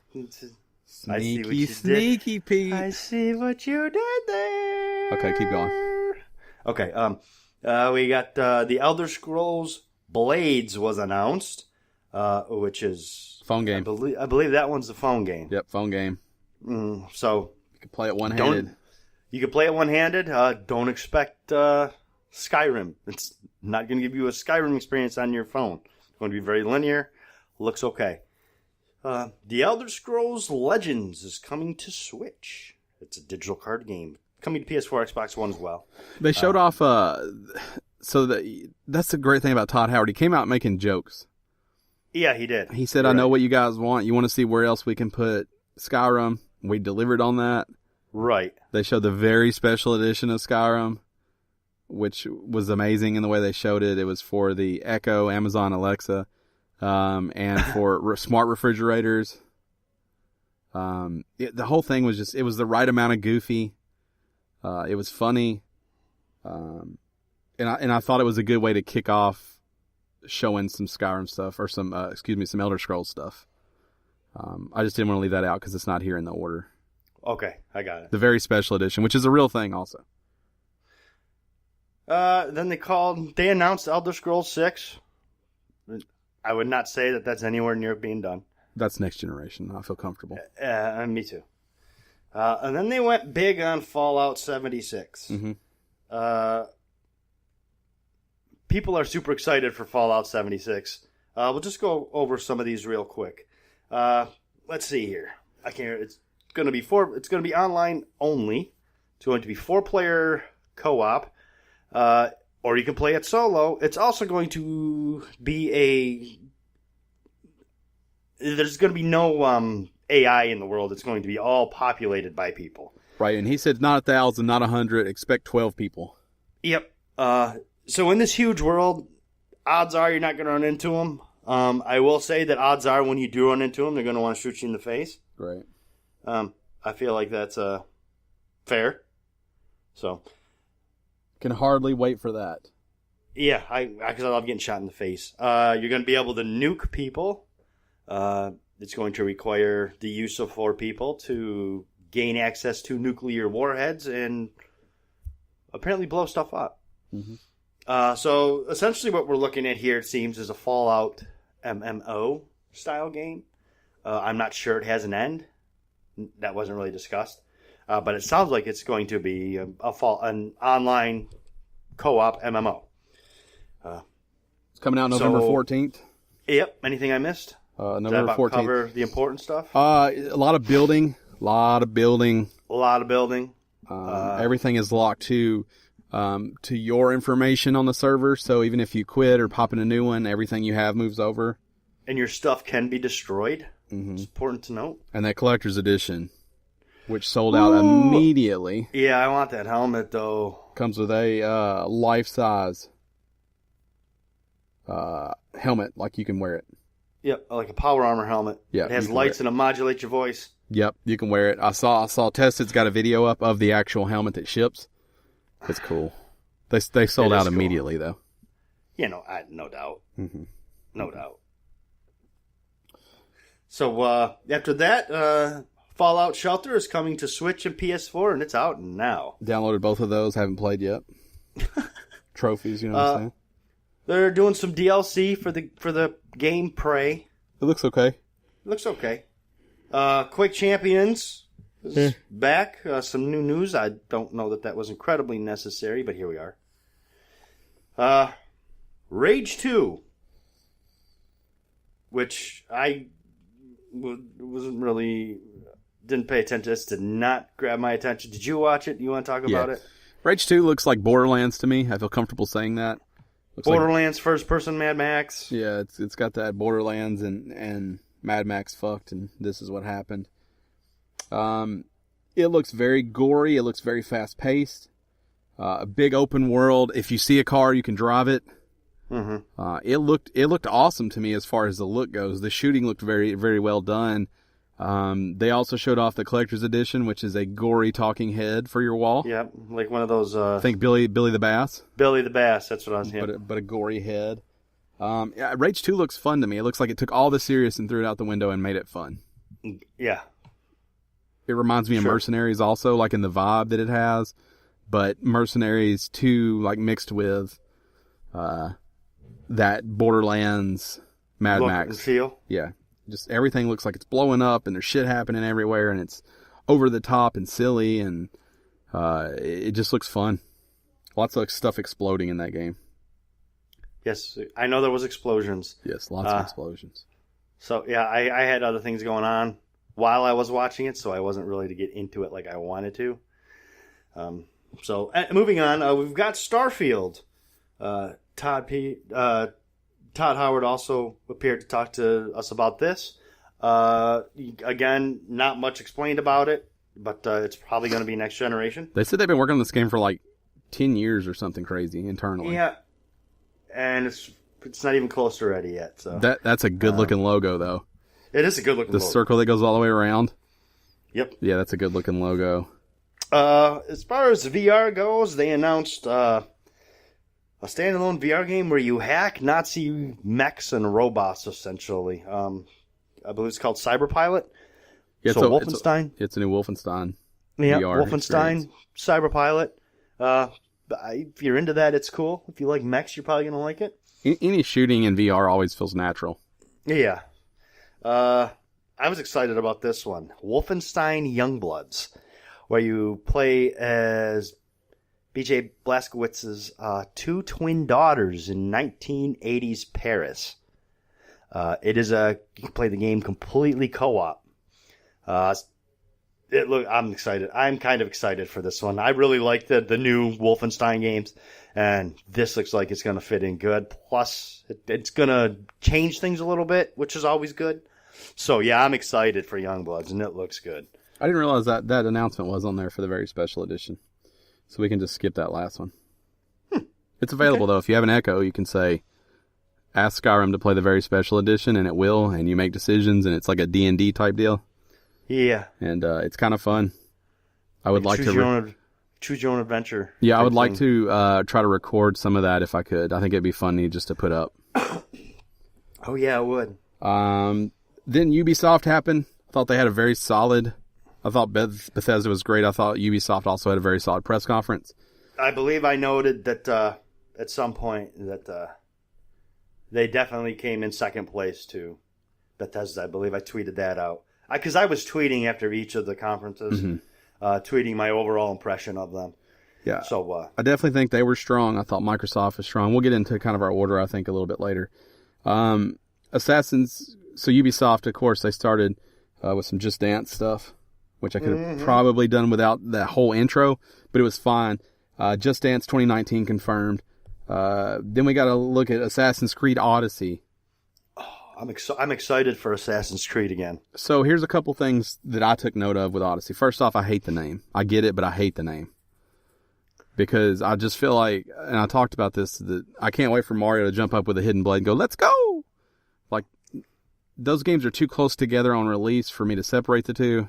Sneaky Pete. I see what you did there. Okay, keep going. Okay, we got the Elder Scrolls Blades was announced, which is phone game. I believe that one's the phone game. Yep, phone game. So you can play it one-handed. You can play it one-handed. Don't expect Skyrim. It's not going to give you a Skyrim experience on your phone. It's going to be very linear. Looks okay. The Elder Scrolls Legends is coming to Switch. It's a digital card game. Coming to PS4, Xbox One as well. They showed off, so that's the great thing about Todd Howard. He came out making jokes. Yeah, he did. He said, I know what you guys want. You want to see where else we can put Skyrim. We delivered on that. Right. They showed the very special edition of Skyrim, which was amazing in the way they showed it. It was for the Echo, Amazon Alexa, and for smart refrigerators. The whole thing was it was the right amount of goofy. It was funny. And I thought it was a good way to kick off showing some Skyrim stuff or some Elder Scrolls stuff. I just didn't want to leave that out because it's not here in the order. Okay, I got it. The very special edition, which is a real thing also. Then they announced Elder Scrolls 6. I would not say that that's anywhere near being done. That's next generation. I feel comfortable. Me too. And then they went big on Fallout 76. Mm-hmm. People are super excited for Fallout 76. We'll just go over some of these real quick. Let's see here. It's going to be It's going to be online only. It's going to be 4-player co-op. Or you can play it solo. It's also going to be there's going to be no AI in the world. It's going to be all populated by people. Right, and he said not 1,000, not 100. Expect 12 people. Yep. So in this huge world, odds are you're not going to run into them. I will say that odds are when you do run into them, they're going to want to shoot you in the face. Right. I feel like that's fair. So. Can hardly wait for that. Yeah, because I love getting shot in the face. You're going to be able to nuke people. It's going to require the use of 4 people to gain access to nuclear warheads and apparently blow stuff up. Mm-hmm. So essentially what we're looking at here, it seems, is a Fallout MMO style game. I'm not sure it has an end. That wasn't really discussed. But it sounds like it's going to be an online co-op MMO. It's coming out November 14th. Yep. Anything I missed? November 14th. Cover the important stuff? A lot of building. Everything is locked to your information on the server. So even if you quit or pop in a new one, everything you have moves over. And your stuff can be destroyed. Mm-hmm. It's important to note. And that collector's edition, which sold out immediately. Yeah, I want that helmet, though. Comes with a life-size helmet, like you can wear it. Yep, like a power armor helmet. Yeah, it has lights and it modulates your voice. Yep, you can wear it. I saw Tested's got a video up of the actual helmet that ships. It's cool. They sold out immediately, though. Yeah, no doubt. Mm-hmm. No doubt. So after that, Fallout Shelter is coming to Switch and PS4, and it's out now. Downloaded both of those. Haven't played yet. Trophies, you know what I'm saying? They're doing some DLC for the game Prey. It looks okay. Quake Champions is back. Some new news. I don't know that was incredibly necessary, but here we are. Rage 2, which I wasn't really... Didn't pay attention. This did not grab my attention. Did you watch it? You want to talk about it? Rage 2 looks like Borderlands to me. I feel comfortable saying that. Looks Borderlands, first-person Mad Max. Yeah, it's got that Borderlands and Mad Max fucked, and this is what happened. It looks very gory. It looks very fast-paced. A big open world. If you see a car, you can drive it. Mm-hmm. It looked awesome to me as far as the look goes. The shooting looked very, very well done. They also showed off the collector's edition, which is a gory talking head for your wall. Yeah, like one of those. I think Billy the Bass. Billy the Bass. That's what I was thinking. But a gory head. Rage 2 looks fun to me. It looks like it took all the serious and threw it out the window and made it fun. Yeah. It reminds me of Mercenaries also, like in the vibe that it has, but Mercenaries 2 like mixed with that Borderlands Mad Max and feel. Yeah. Just everything looks like it's blowing up and there's shit happening everywhere and it's over the top and silly and it just looks fun. Lots of stuff exploding in that game. Yes, I know there was explosions. Yes, lots of explosions. So, yeah, I had other things going on while I was watching it, so I wasn't really to get into it like I wanted to. So, moving on, we've got Starfield. Todd Howard also appeared to talk to us about this. Again, not much explained about it, but it's probably going to be next generation. They said they've been working on this game for like 10 years or something crazy internally. Yeah, and it's not even close to ready yet. So that's a good looking logo, though. It is a good looking logo. The circle that goes all the way around. Yep. Yeah, that's a good looking logo. As far as VR goes, they announced a standalone VR game where you hack Nazi mechs and robots, essentially. I believe it's called Cyberpilot. Yeah, so Wolfenstein. It's a new Wolfenstein. Yeah, VR Wolfenstein, Cyberpilot. If you're into that, it's cool. If you like mechs, you're probably going to like it. Any shooting in VR always feels natural. Yeah. I was excited about this one. Wolfenstein Youngbloods, where you play as B.J. Blazkowicz's two twin daughters in 1980s Paris. You can play the game completely co-op. I'm excited. I'm kind of excited for this one. I really like the new Wolfenstein games, and this looks like it's going to fit in good. Plus, it's going to change things a little bit, which is always good. So, yeah, I'm excited for Youngbloods, and it looks good. I didn't realize that announcement was on there for the very special edition. So we can just skip that last one. It's available, though. If you have an Echo, you can say, ask Skyrim to play the very special edition, and it will, and you make decisions, and it's like a D&D type deal. Yeah. And it's kind of fun. I would like to... choose your own adventure. Yeah, I would like to try to record some of that if I could. I think it'd be funny just to put up. Oh, yeah, it would. Then Ubisoft happened. I thought they had a very solid... I thought Bethesda was great. I thought Ubisoft also had a very solid press conference. I believe I noted that at some point that they definitely came in second place to Bethesda. I believe I tweeted that out. Because I was tweeting after each of the conferences, tweeting my overall impression of them. Yeah. So I definitely think they were strong. I thought Microsoft was strong. We'll get into kind of our order, I think, a little bit later. Ubisoft, of course, they started with some Just Dance stuff, which I could have probably done without that whole intro, but it was fine. Just Dance 2019 confirmed. Then we got to look at Assassin's Creed Odyssey. I'm excited for Assassin's Creed again. So here's a couple things that I took note of with Odyssey. First off, I hate the name. I get it, but I hate the name. Because I just feel like, and I talked about this, that I can't wait for Mario to jump up with a hidden blade and go, let's go! Like, those games are too close together on release for me to separate the two.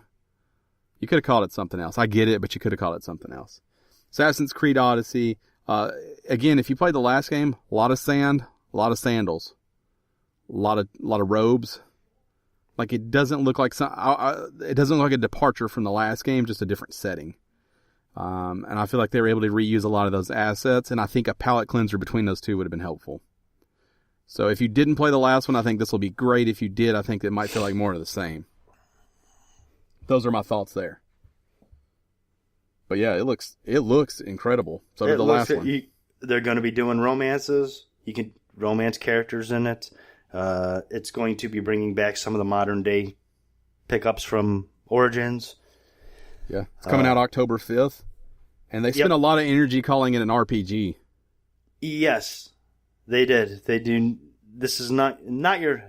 You could have called it something else. I get it, but you could have called it something else. Assassin's Creed Odyssey. Again, if you played the last game, a lot of sand, a lot of sandals. A lot of robes. Like, it doesn't look like it doesn't look like a departure from the last game, just a different setting. And I feel like they were able to reuse a lot of those assets, and I think a palette cleanser between those two would have been helpful. So if you didn't play the last one, I think this will be great. If you did, I think it might feel like more of the same. Those are my thoughts there. But yeah, it looks incredible. So did the last one. They're going to be doing romances. You can romance characters in it. It's going to be bringing back some of the modern day pickups from Origins. Yeah, it's coming out October 5th, and they spent a lot of energy calling it an RPG. Yes, they did. They do. This is not your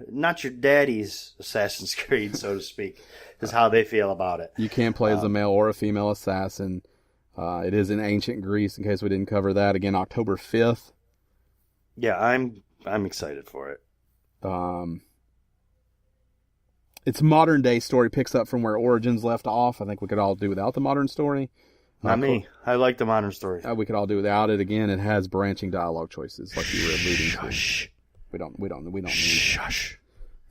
daddy's Assassin's Creed, so to speak. Is how they feel about it. You can play as a male or a female assassin. It is in ancient Greece, in case we didn't cover that. Again, October 5th. Yeah, I'm excited for it. It's modern day story, picks up from where Origins left off. I think we could all do without the modern story. Not me. I like the modern story. We could all do without it. Again, it has branching dialogue choices, like you were alluding to. Shush. We don't need. Shush.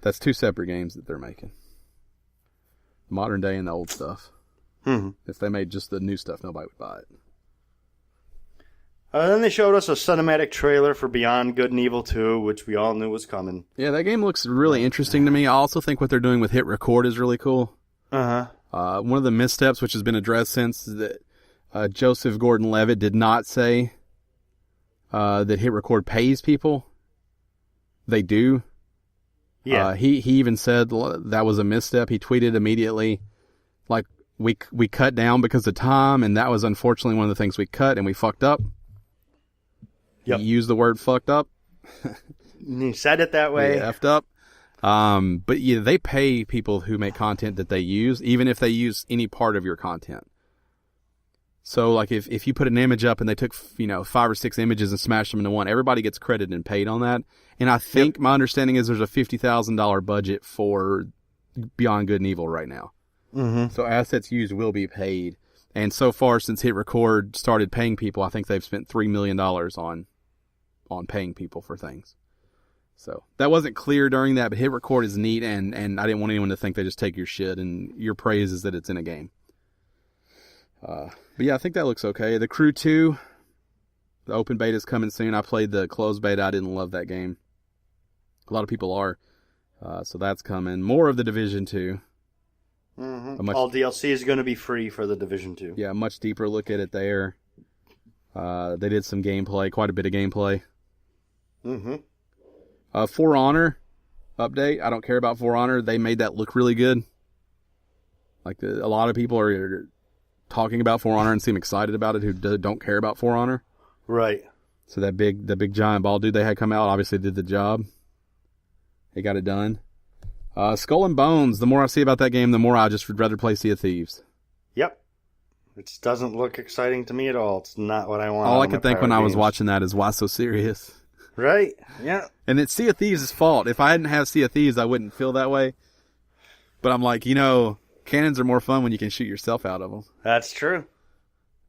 That's two separate games that they're making. Modern day and the old stuff. Mm-hmm. If they made just the new stuff, nobody would buy it. Then they showed us a cinematic trailer for Beyond Good and Evil 2, which we all knew was coming. Yeah, that game looks really interesting to me. I also think what they're doing with Hit Record is really cool. Uh-huh. One of the missteps, which has been addressed since, is that Joseph Gordon-Levitt did not say that Hit Record pays people. They do. Yeah. He even said that was a misstep. He tweeted immediately, like, we cut down because of time, and that was unfortunately one of the things we cut, and we fucked up. Yep. He used the word fucked up. He said it that way. We effed up. But yeah, they pay people who make content that they use, even if they use any part of your content. So, like, if you put an image up and they took, 5 or 6 images and smashed them into one, everybody gets credited and paid on that. And I think my understanding is there's a $50,000 budget for Beyond Good and Evil right now. Mm-hmm. So assets used will be paid. And so far, since Hit Record started paying people, I think they've spent $3 million on paying people for things. So that wasn't clear during that, but Hit Record is neat, and I didn't want anyone to think they just take your shit, and your praise is that it's in a game. But yeah, I think that looks okay. The Crew 2, the open beta is coming soon. I played the closed beta. I didn't love that game. A lot of people are. So that's coming. More of the Division 2. Mm-hmm. All DLC is going to be free for the Division 2. Yeah, a much deeper look at it there. They did some gameplay, quite a bit of gameplay. Mm-hmm. For Honor update. I don't care about For Honor. They made that look really good. Like, a lot of people are talking about For Honor and seem excited about it who don't care about For Honor. Right. So the big giant bald dude they had come out obviously did the job. They got it done. Skull and Bones. The more I see about that game, the more I just would rather play Sea of Thieves. Yep. It doesn't look exciting to me at all. It's not what I want. All I could think when I was watching that is, why so serious? Right. Yeah. And it's Sea of Thieves' fault. If I hadn't have Sea of Thieves, I wouldn't feel that way. But I'm like, cannons are more fun when you can shoot yourself out of them. That's true.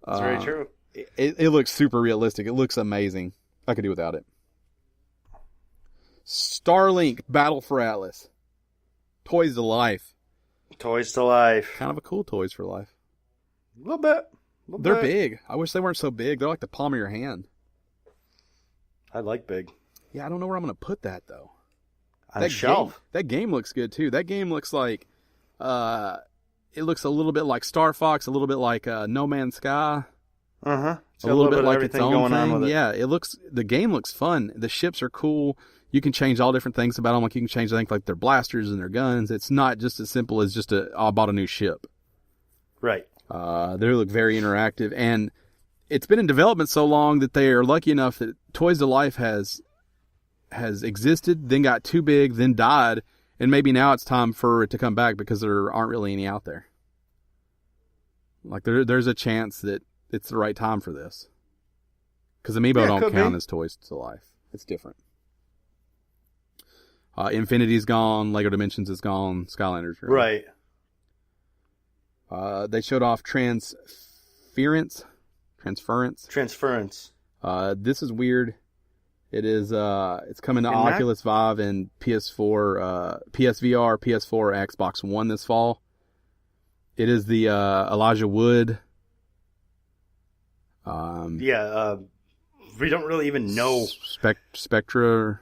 That's very true. It looks super realistic. It looks amazing. I could do without it. Starlink Battle for Atlas. Toys to Life. Toys to Life. Kind of a cool Toys for Life. A little bit. They're big. I wish they weren't so big. They're like the palm of your hand. I like big. Yeah, I don't know where I'm going to put that, though. On a shelf. That game looks good, too. That game looks like... it looks a little bit like Star Fox, a little bit like No Man's Sky. Uh-huh. A little bit like its own thing. Yeah, the game looks fun. The ships are cool. You can change all different things about them. Like, you can change, I think, like their blasters and their guns. It's not just as simple as just I bought a new ship. Right. They look very interactive. And it's been in development so long that they are lucky enough that Toys to Life has existed, then got too big, then died. And maybe now it's time for it to come back because there aren't really any out there. Like, there's a chance that it's the right time for this. Because Amiibo don't count as Toys to Life. It's different. Infinity's gone. Lego Dimensions is gone. Skylanders are right. They showed off Transference. This is weird. It is. It's coming to Oculus Vive and PS4, PSVR, PS4, Xbox One this fall. It is the Elijah Wood. We don't really even know Spectra.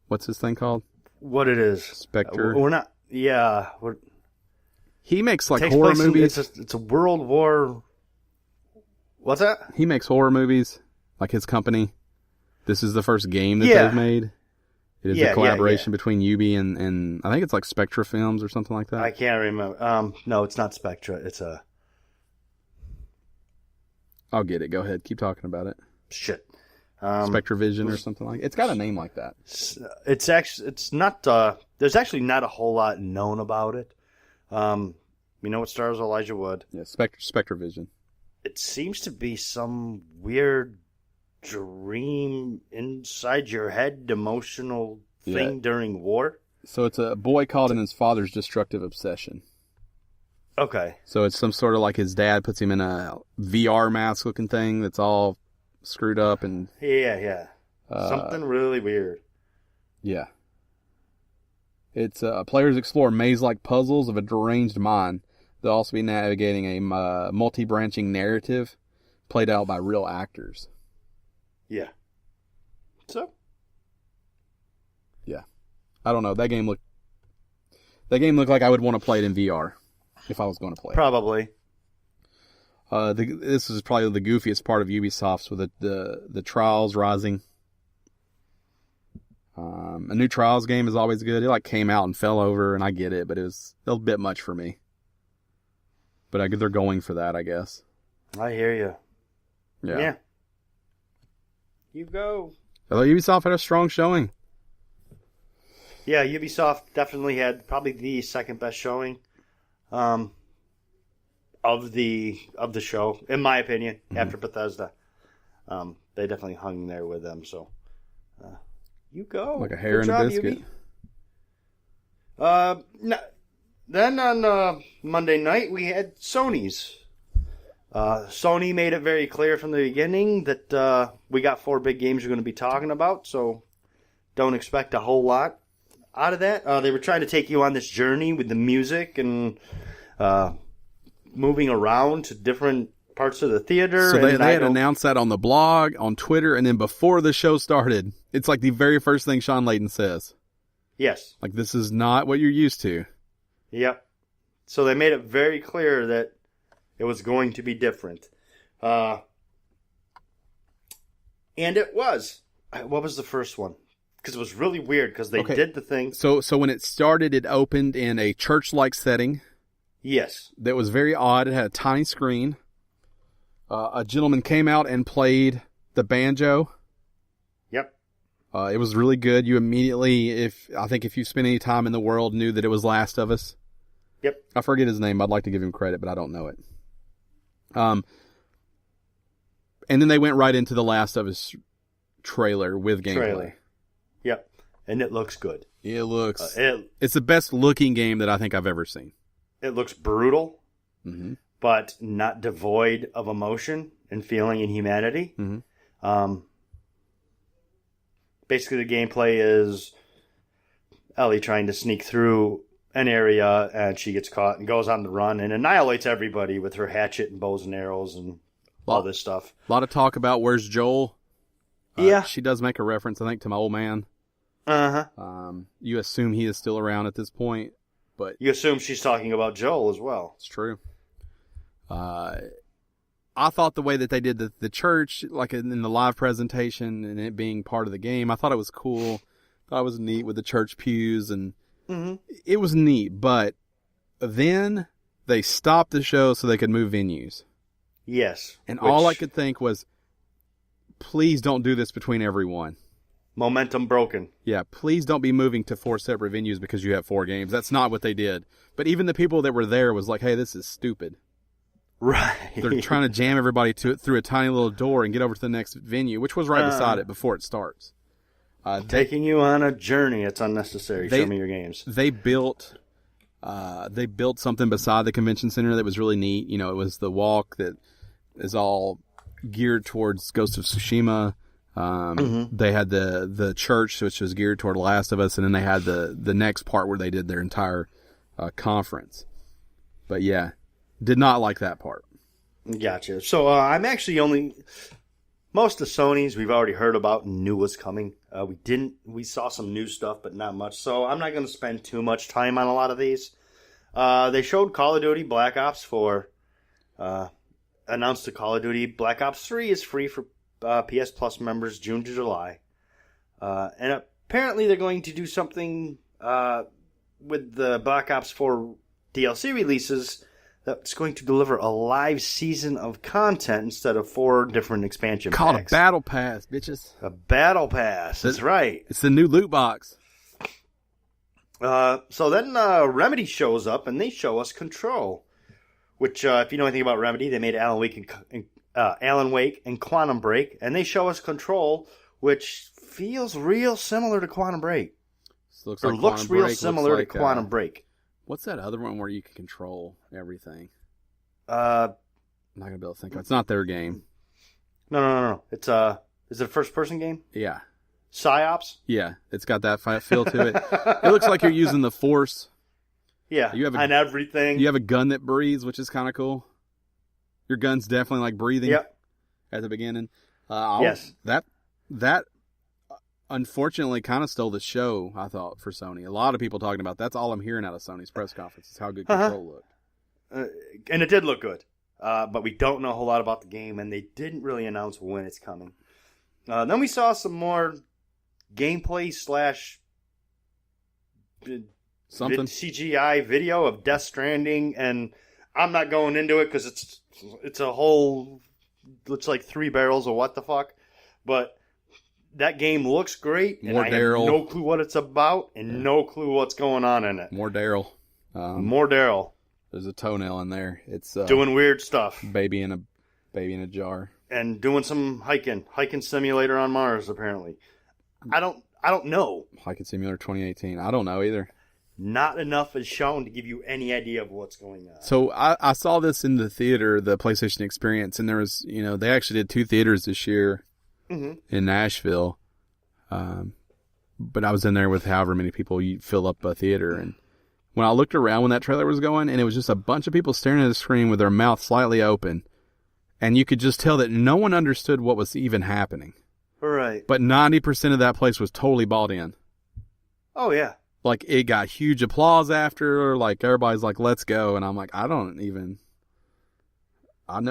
What's this thing called? What it is? Spectre. We're not. Yeah. He makes like horror movies. It's a World War What's that? He makes horror movies, like his company. This is the first game that they've made. It is a collaboration between Ubi and I think it's like Spectra Films or something like that. I can't remember. No, it's not Spectra. It's a... I'll get it. Go ahead. Keep talking about it. Shit. Spectravision or something like it. It's got a name like that. It's not... there's actually not a whole lot known about it. It stars Elijah Wood. Yeah, Spectravision. It seems to be some weird dream inside your head emotional thing during war. So it's a boy caught in his father's destructive obsession. Okay. So it's some sort of like his dad puts him in a VR mask looking thing that's all screwed up and... Yeah. Something really weird. Yeah. It's players explore maze-like puzzles of a deranged mind. They'll also be navigating a multi-branching narrative played out by real actors. Yeah. So? Yeah. I don't know. That game looked like I would want to play it in VR if I was going to play it. Probably. This is probably the goofiest part of Ubisoft's with the Trials Rising. A new Trials game is always good. It came out and fell over, and I get it, but it was a bit much for me. But they're going for that, I guess. I hear you. Yeah. You go. Although Ubisoft had a strong showing. Yeah, Ubisoft definitely had probably the second best showing of the show, in my opinion, after Bethesda. They definitely hung there with them, so you go. Like a hair in a biscuit. Then on Monday night, we had Sony's. Sony made it very clear from the beginning that we got 4 big games we're going to be talking about, so don't expect a whole lot out of that. They were trying to take you on this journey with the music and moving around to different parts of the theater. So they had announced that on the blog, on Twitter, and then before the show started, it's like the very first thing Sean Layden says. Yes. Like, this is not what you're used to. Yep. So they made it very clear that it was going to be different. And it was. What was the first one? Because it was really weird because they did the thing. So when it started, it opened in a church-like setting. Yes. That was very odd. It had a tiny screen. A gentleman came out and played the banjo. Yep. It was really good. You immediately, if you spent any time in the world, knew that it was Last of Us. Yep. I forget his name. I'd like to give him credit, but I don't know it. And then they went right into the Last of Us trailer with gameplay. Yep. And it looks good. It looks... it's the best looking game that I think I've ever seen. It looks brutal, but not devoid of emotion and feeling and humanity. Basically, the gameplay is Ellie trying to sneak through an area, and she gets caught and goes on the run and annihilates everybody with her hatchet and bows and arrows and all this stuff. A lot of talk about where's Joel. Yeah. She does make a reference, I think, to my old man. You assume he is still around at this point, but... You assume she's talking about Joel as well. It's true. I thought the way that they did the church, like in the live presentation and it being part of the game, I thought it was cool. I thought it was neat with the church pews and it was neat, but then they stopped the show so they could move venues. Yes. And all I could think was, please don't do this between everyone. Momentum broken. Yeah, please don't be moving to 4 separate venues because you have 4 games. That's not what they did. But even the people that were there was like, hey, this is stupid. Right. They're trying to jam everybody through a tiny little door and get over to the next venue, which was right beside it before it starts. Taking you on a journey. It's unnecessary. Show me your games. They built something beside the convention center that was really neat. You know, it was the walk that is all geared towards Ghost of Tsushima. They had the church, which was geared toward Last of Us, and then they had the next part where they did their entire conference. But yeah, did not like that part. Gotcha. So I'm actually most of Sony's we've already heard about and knew was coming. We saw some new stuff, but not much. So I'm not going to spend too much time on a lot of these. They showed Call of Duty Black Ops 4. announced the Call of Duty Black Ops 3 is free for PS Plus members June to July. And apparently they're going to do something with the Black Ops 4 DLC releases that's going to deliver a live season of content instead of 4 different expansion Called packs. a battle pass, bitches. A battle pass. That's right. It's the new loot box. So then Remedy shows up and they show us Control, which if you know anything about Remedy, they made Alan Wake and Quantum Break, and they show us Control, which feels real similar to Quantum Break. Looks real similar to Quantum Break. What's that other one where you can control everything? I'm not gonna be able to think of it. It's not their game. No. It's is it a first person game? Yeah. PsyOps? Yeah, it's got that feel to it. It looks like you're using the Force. Yeah, and everything. You have a gun that breathes, which is kind of cool. Your gun's definitely like breathing. Yep. At the beginning. Yes. That unfortunately kind of stole the show, I thought, for Sony. A lot of people talking about that's all I'm hearing out of Sony's press conference is how good Control looked. And it did look good. But we don't know a whole lot about the game, and they didn't really announce when it's coming. Then we saw some more gameplay / something CGI video of Death Stranding, and I'm not going into it because it's a whole, looks like 3 barrels of what the fuck, but that game looks great, and I have no clue what it's about and no clue what's going on in it. More Daryl. More Daryl. There's a toenail in there. It's doing weird stuff. Baby in a jar. And doing some hiking simulator on Mars, apparently. I don't know. Hiking Simulator 2018. I don't know either. Not enough is shown to give you any idea of what's going on. So I saw this in the theater, the PlayStation Experience, and there was, they actually did 2 theaters this year in Nashville. But I was in there with however many people you fill up a theater. And when I looked around when that trailer was going, and it was just a bunch of people staring at the screen with their mouth slightly open. And you could just tell that no one understood what was even happening. Right. But 90% of that place was totally bought in. Oh, yeah. Like, it got huge applause after, like, everybody's like, let's go. And I'm like, I know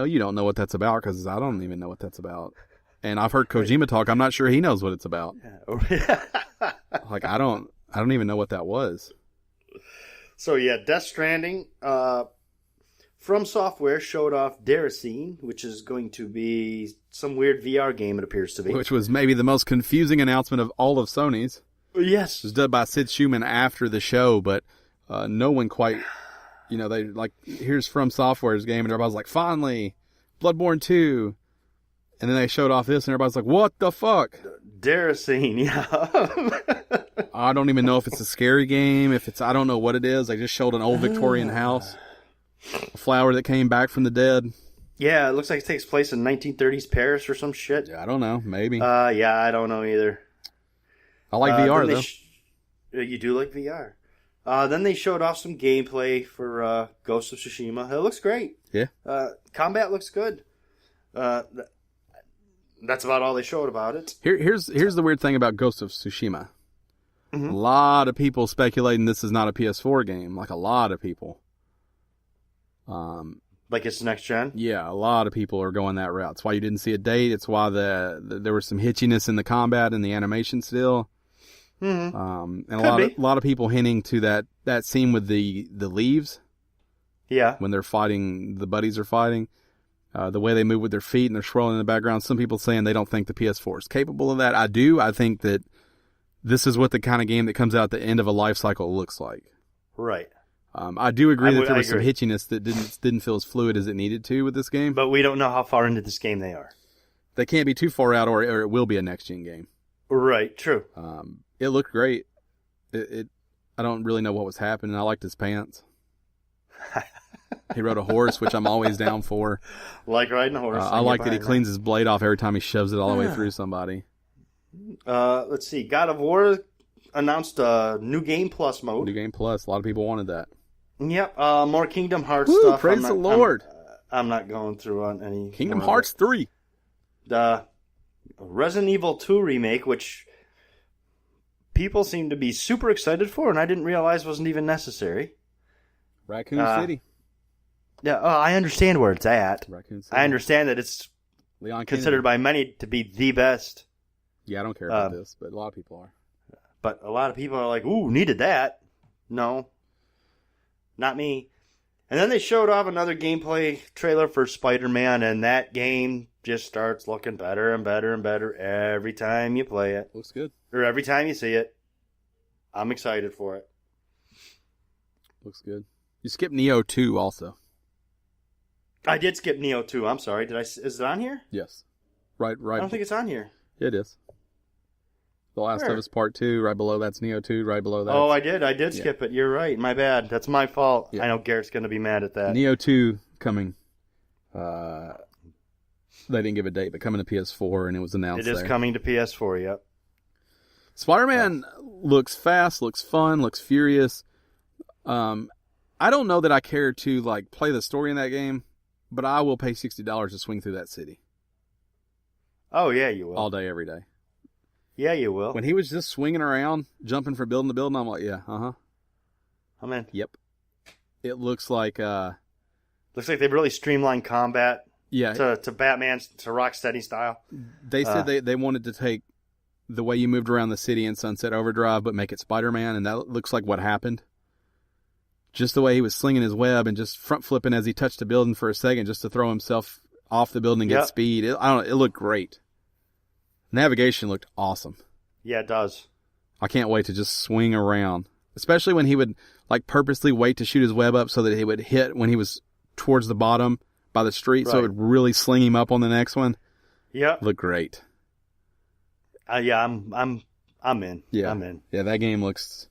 you don't know what that's about, because I don't even know what that's about. And I've heard Kojima talk. I'm not sure he knows what it's about. Like, I don't even know what that was. So, yeah, Death Stranding, From Software showed off Deracine, which is going to be some weird VR game, it appears to be. Which was maybe the most confusing announcement of all of Sony's. Yes. It was done by Sid Schumann after the show, but no one quite, they like, here's From Software's game, and everybody's like, finally, Bloodborne 2. And then they showed off this, and everybody's like, what the fuck? Deracine, yeah. I don't even know if it's a scary game, I don't know what it is. They just showed an old Victorian house. A flower that came back from the dead. Yeah, it looks like it takes place in 1930s Paris or some shit. Yeah, I don't know. Maybe. Yeah, I don't know either. I like VR, though. You do like VR. Then they showed off some gameplay for Ghost of Tsushima. It looks great. Yeah. Combat looks good. That's about all they showed about it. Here's the weird thing about Ghost of Tsushima. A lot of people speculating this is not a PS4 game. Like, a lot of people. Like it's next gen? Yeah, a lot of people are going that route. It's why you didn't see a date. It's why there was some hitchiness in the combat and the animation still. And a lot of people hinting to that scene with the leaves. Yeah. When they're fighting, the buddies are fighting. The way they move with their feet and they're swirling in the background. Some people saying they don't think the PS4 is capable of that. I do. I think that this is what the kind of game that comes out at the end of a life cycle looks like. Right. I do agree that there was some hitchiness that didn't feel as fluid as it needed to with this game. But we don't know how far into this game they are. They can't be too far out, or it will be a next-gen game. Right, true. It looked great. I don't really know what was happening. I liked his pants. He rode a horse, which I'm always down for. Like riding a horse. I like that he cleans his blade off every time he shoves it all the way through somebody. Let's see. God of War announced a New Game Plus mode. New Game Plus. A lot of people wanted that. Yep. More Kingdom Hearts stuff. Praise the Lord. I'm not going through on any. Kingdom Hearts 3. The Resident Evil 2 remake, which people seem to be super excited for, and I didn't realize wasn't even necessary. Raccoon City. Yeah, I understand where it's at. Raccoon City. I understand that it's Leon considered Kennedy. by many to be the best. Yeah, I don't care about this, but a lot of people are. But a lot of people are like, ooh, needed that. No. Not me. And then they showed off another gameplay trailer for Spider-Man, and that game just starts looking better and better and better every time you play it. Looks good. Or every time you see it. I'm excited for it. Looks good. You skipped Neo 2 also. I did skip Neo 2. I'm sorry. Is it on here? Yes. Right. I don't think it's on here. It is. The Last of Us Part 2, right below that's Neo 2, right below that. Oh, I did skip it. You're right. My bad. That's my fault. Yeah. I know Garrett's going to be mad at that. Neo 2 coming. They didn't give a date, but coming to PS4, and it was announced It is coming to PS4, yep. Spider-Man looks fast, looks fun, looks furious. I don't know that I care to like play the story in that game, but I will pay $60 to swing through that city. Oh, yeah, you will. All day, every day. Yeah, you will. When he was just swinging around, jumping from building to building, I'm like, yeah, I'm in. Yep. It looks like... Looks like they've really streamlined combat to Batman's, to Rocksteady style. They said they wanted to take the way you moved around the city in Sunset Overdrive, but make it Spider-Man, and that looks like what happened. Just the way he was slinging his web and just front flipping as he touched the building for a second just to throw himself off the building and get speed. It looked great. Navigation looked awesome. Yeah, it does. I can't wait to just swing around. Especially when he would like purposely wait to shoot his web up so that he would hit when he was towards the bottom by the street, so it would really sling him up on the next one. Yep. Looked great. Yeah, I'm in. Yeah. I'm in. Yeah, that game looks...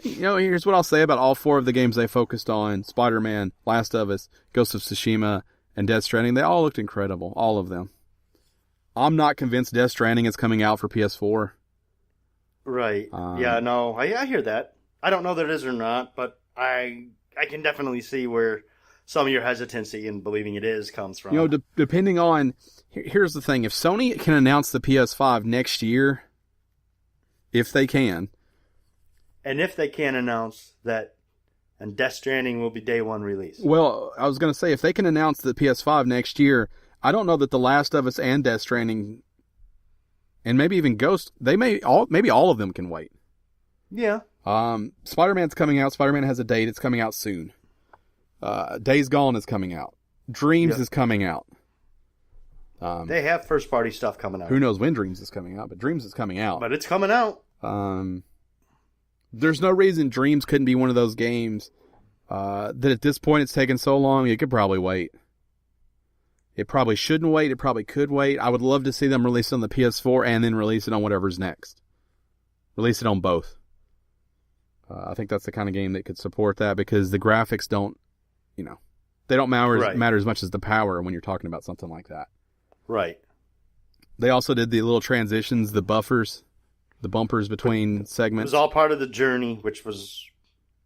here's what I'll say about all 4 of the games they focused on. Spider-Man, Last of Us, Ghost of Tsushima, and Death Stranding. They all looked incredible. All of them. I'm not convinced Death Stranding is coming out for PS4. Right. Yeah, no, I hear that. I don't know that it is or not, but I can definitely see where some of your hesitancy in believing it is comes from. Depending on... Here's the thing. If Sony can announce the PS5 next year, if they can... And if they can announce that, and Death Stranding will be day one release. Well, I was going to say, if they can announce the PS5 next year, I don't know that The Last of Us and Death Stranding, and maybe even Ghost, maybe all of them can wait. Yeah. Spider-Man's coming out. Spider-Man has a date. It's coming out soon. Days Gone is coming out. Dreams is coming out. They have first-party stuff coming out. Who knows when Dreams is coming out, but Dreams is coming out. But it's coming out. There's no reason Dreams couldn't be one of those games that at this point it's taken so long, it could probably wait. It probably shouldn't wait. It probably could wait. I would love to see them release it on the PS4 and then release it on whatever's next. Release it on both. I think that's the kind of game that could support that because the graphics don't, they don't matter as much as the power when you're talking about something like that. Right. They also did the little transitions, the buffers, the bumpers between segments. It was all part of the journey, which was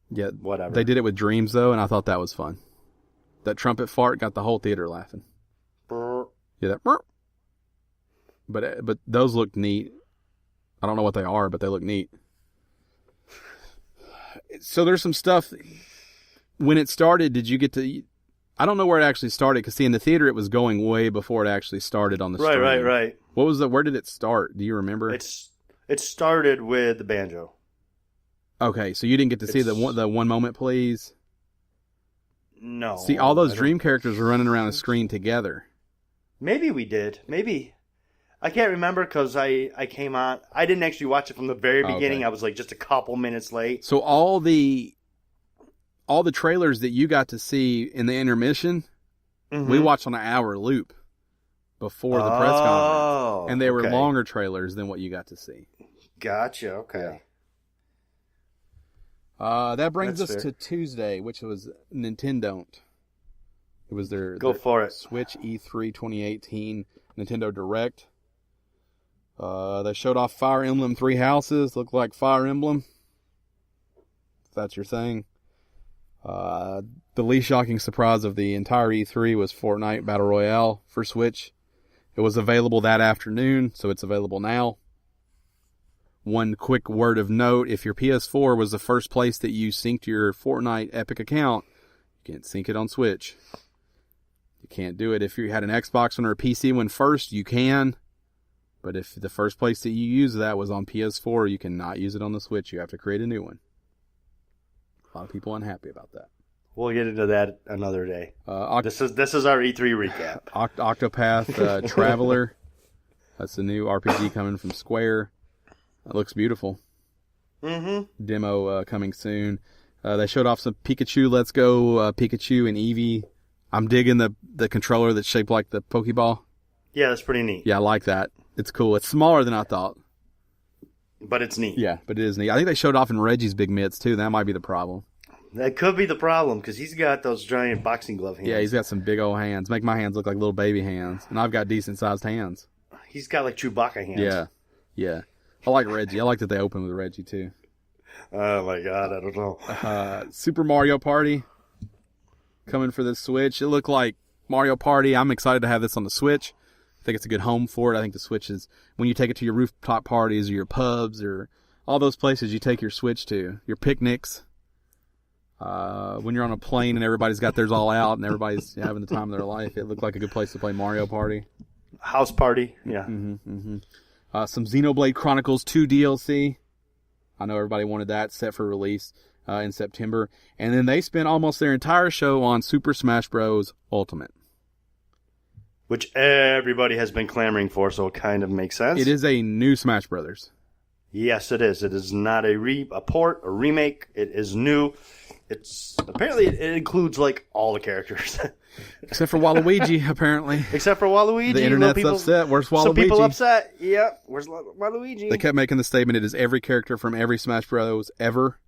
whatever. They did it with Dreams, though, and I thought that was fun. That trumpet fart got the whole theater laughing. Brr. Yeah, that brr. But those look neat. I don't know what they are, but they look neat. So there's some stuff. When it started, did you get to... I don't know where it actually started, because in the theater it was going way before it actually started on the stream. Right. What was where did it start? Do you remember? It started with the banjo. Okay, so you didn't get to see the one moment, please? No. See, all those dream characters were running around the screen together. Maybe we did. Maybe. I can't remember because I came on. I didn't actually watch it from the very beginning. Okay. I was like just a couple minutes late. So all the trailers that you got to see in the intermission, we watched on an hour loop before the press conference. And they were longer trailers than what you got to see. Gotcha. Okay. That brings us to Tuesday, which was Nintendo. It was their Switch E3 2018 Nintendo Direct. They showed off Fire Emblem 3 Houses. Looked like Fire Emblem. If that's your thing. The least shocking surprise of the entire E3 was Fortnite Battle Royale for Switch. It was available that afternoon, so it's available now. One quick word of note, if your PS4 was the first place that you synced your Fortnite Epic account, you can't sync it on Switch. You can't do it. If you had an Xbox one or a PC one first, you can. But if the first place that you use that was on PS4, you cannot use it on the Switch. You have to create a new one. A lot of people unhappy about that. We'll get into that another day. This is our E3 recap. Octopath Traveler. That's the new RPG coming from Square. It looks beautiful. Mm-hmm. Demo coming soon. They showed off some Pikachu. Let's Go Pikachu and Eevee. I'm digging the controller that's shaped like the Pokeball. Yeah, that's pretty neat. Yeah, I like that. It's cool. It's smaller than I thought. But it's neat. Yeah, but it is neat. I think they showed off in Reggie's big mitts, too. That might be the problem. That could be the problem, because he's got those giant boxing glove hands. Yeah, he's got some big old hands. Make my hands look like little baby hands. And I've got decent-sized hands. He's got, like, Chewbacca hands. Yeah, yeah. I like Reggie. I like that they open with Reggie, too. Oh, my God, I don't know. Super Mario Party coming for the Switch. It looked like Mario Party. I'm excited to have this on the Switch. I think it's a good home for it. I think the Switch is, when you take it to your rooftop parties or your pubs or all those places you take your Switch to, your picnics, when you're on a plane and everybody's got theirs all out and everybody's having the time of their life, it looked like a good place to play Mario Party. House party, yeah. Some Xenoblade Chronicles 2 DLC. I know everybody wanted that, set for release in September. And then they spent almost their entire show on Super Smash Bros. Ultimate. Which everybody has been clamoring for, so it kind of makes sense. It is a new Smash Brothers. Yes, it is. It is not a port, a remake. It is new. Apparently it includes like all the characters. Except for Waluigi, apparently. Except for Waluigi. The internet's upset. Where's Waluigi? Some people upset. Yeah, where's Waluigi? They kept making the statement, it is every character from every Smash Bros. Ever.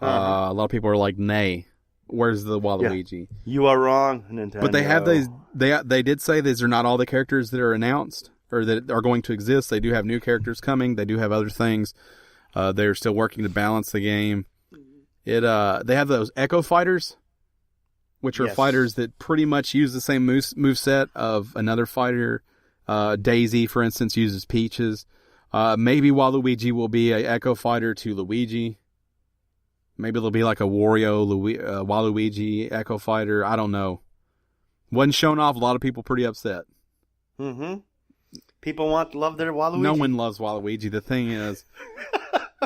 A lot of people are like, nay. Where's the Waluigi? Yeah. You are wrong, Nintendo. But they have these. They did say these are not all the characters that are announced or that are going to exist. They do have new characters coming. They do have other things. They're still working to balance the game. They have those Echo Fighters, which are fighters that pretty much use the same moveset of another fighter. Daisy, for instance, uses Peach's. Maybe Waluigi will be a Echo Fighter to Luigi. Maybe it'll be like a Wario Waluigi Echo Fighter. I don't know. Wasn't shown off. A lot of people pretty upset. Mm-hmm. People love their Waluigi. No one loves Waluigi. The thing is,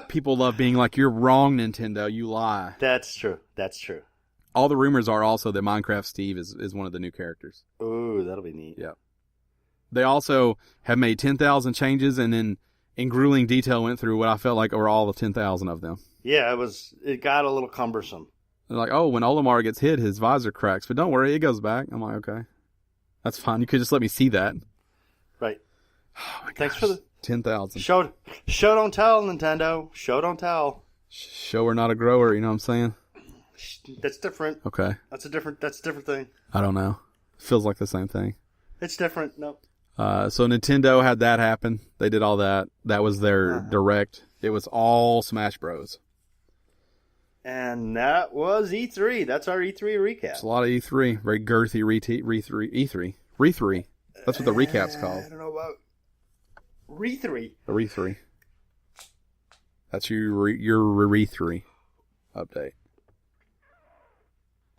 people love being like, you're wrong, Nintendo. You lie. That's true. That's true. All the rumors are also that Minecraft Steve is one of the new characters. Ooh, that'll be neat. Yeah. They also have made 10,000 changes, and then in grueling detail went through what I felt like were all the 10,000 of them. Yeah, it got a little cumbersome. They're like, oh, when Olimar gets hit, his visor cracks. But don't worry, it goes back. I'm like, okay. That's fine. You could just let me see that. Right. Oh, my Thanks gosh. for the 10,000. Show don't tell, Nintendo. Show don't tell. Shower, not a grower, you know what I'm saying? That's different. Okay. That's a different thing. I don't know. Feels like the same thing. It's different. No. So Nintendo had that happen. They did all that. That was their direct. It was all Smash Bros. And that was E3. That's our E3 recap. It's a lot of E3. Very girthy E3. That's what the recap's called. I don't know about E3. The E3. That's your E3 update.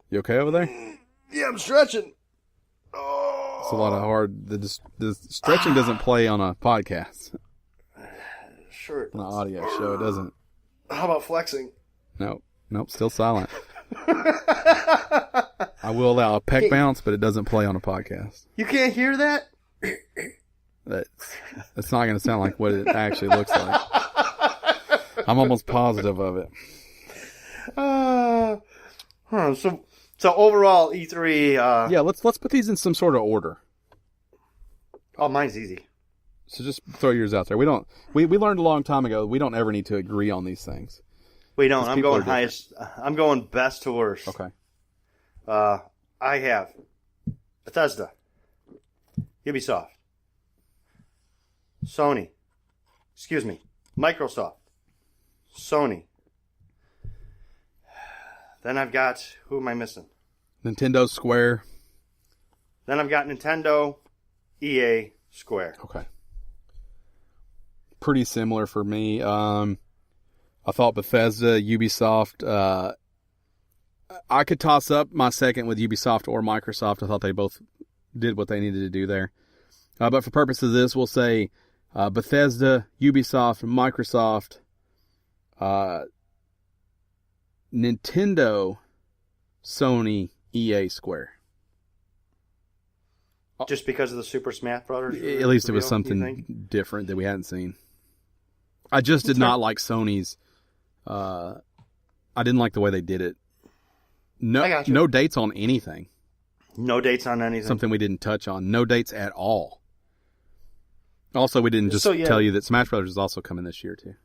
You okay over there? Yeah, I'm stretching. Oh. It's a lot of hard. The stretching doesn't play on a podcast. Sure. On an audio show, it doesn't. How about flexing? Nope, still silent. I will allow a peck bounce, but it doesn't play on a podcast. You can't hear that? It's not going to sound like what it actually looks like. I'm almost positive of it. So overall, E3... yeah, let's put these in some sort of order. Oh, mine's easy. So just throw yours out there. We learned a long time ago we don't ever need to agree on these things. We don't. I'm going highest. I'm going best to worst. Okay. I have Bethesda, Ubisoft, Sony, Microsoft, Sony. Then I've got, who am I missing? Nintendo, Square. Then I've got Nintendo, EA, Square. Okay. Pretty similar for me. I thought Bethesda, Ubisoft, I could toss up my second with Ubisoft or Microsoft. I thought they both did what they needed to do there. But for purposes of this, we'll say Bethesda, Ubisoft, Microsoft, Nintendo, Sony, EA, Square. Just because of the Super Smash Brothers? At least it was something different that we hadn't seen. I just did not like Sony's. I didn't like the way they did it. No dates on anything. No dates on anything. Something we didn't touch on. No dates at all. Also, we didn't just tell you that Smash Brothers is also coming this year, too.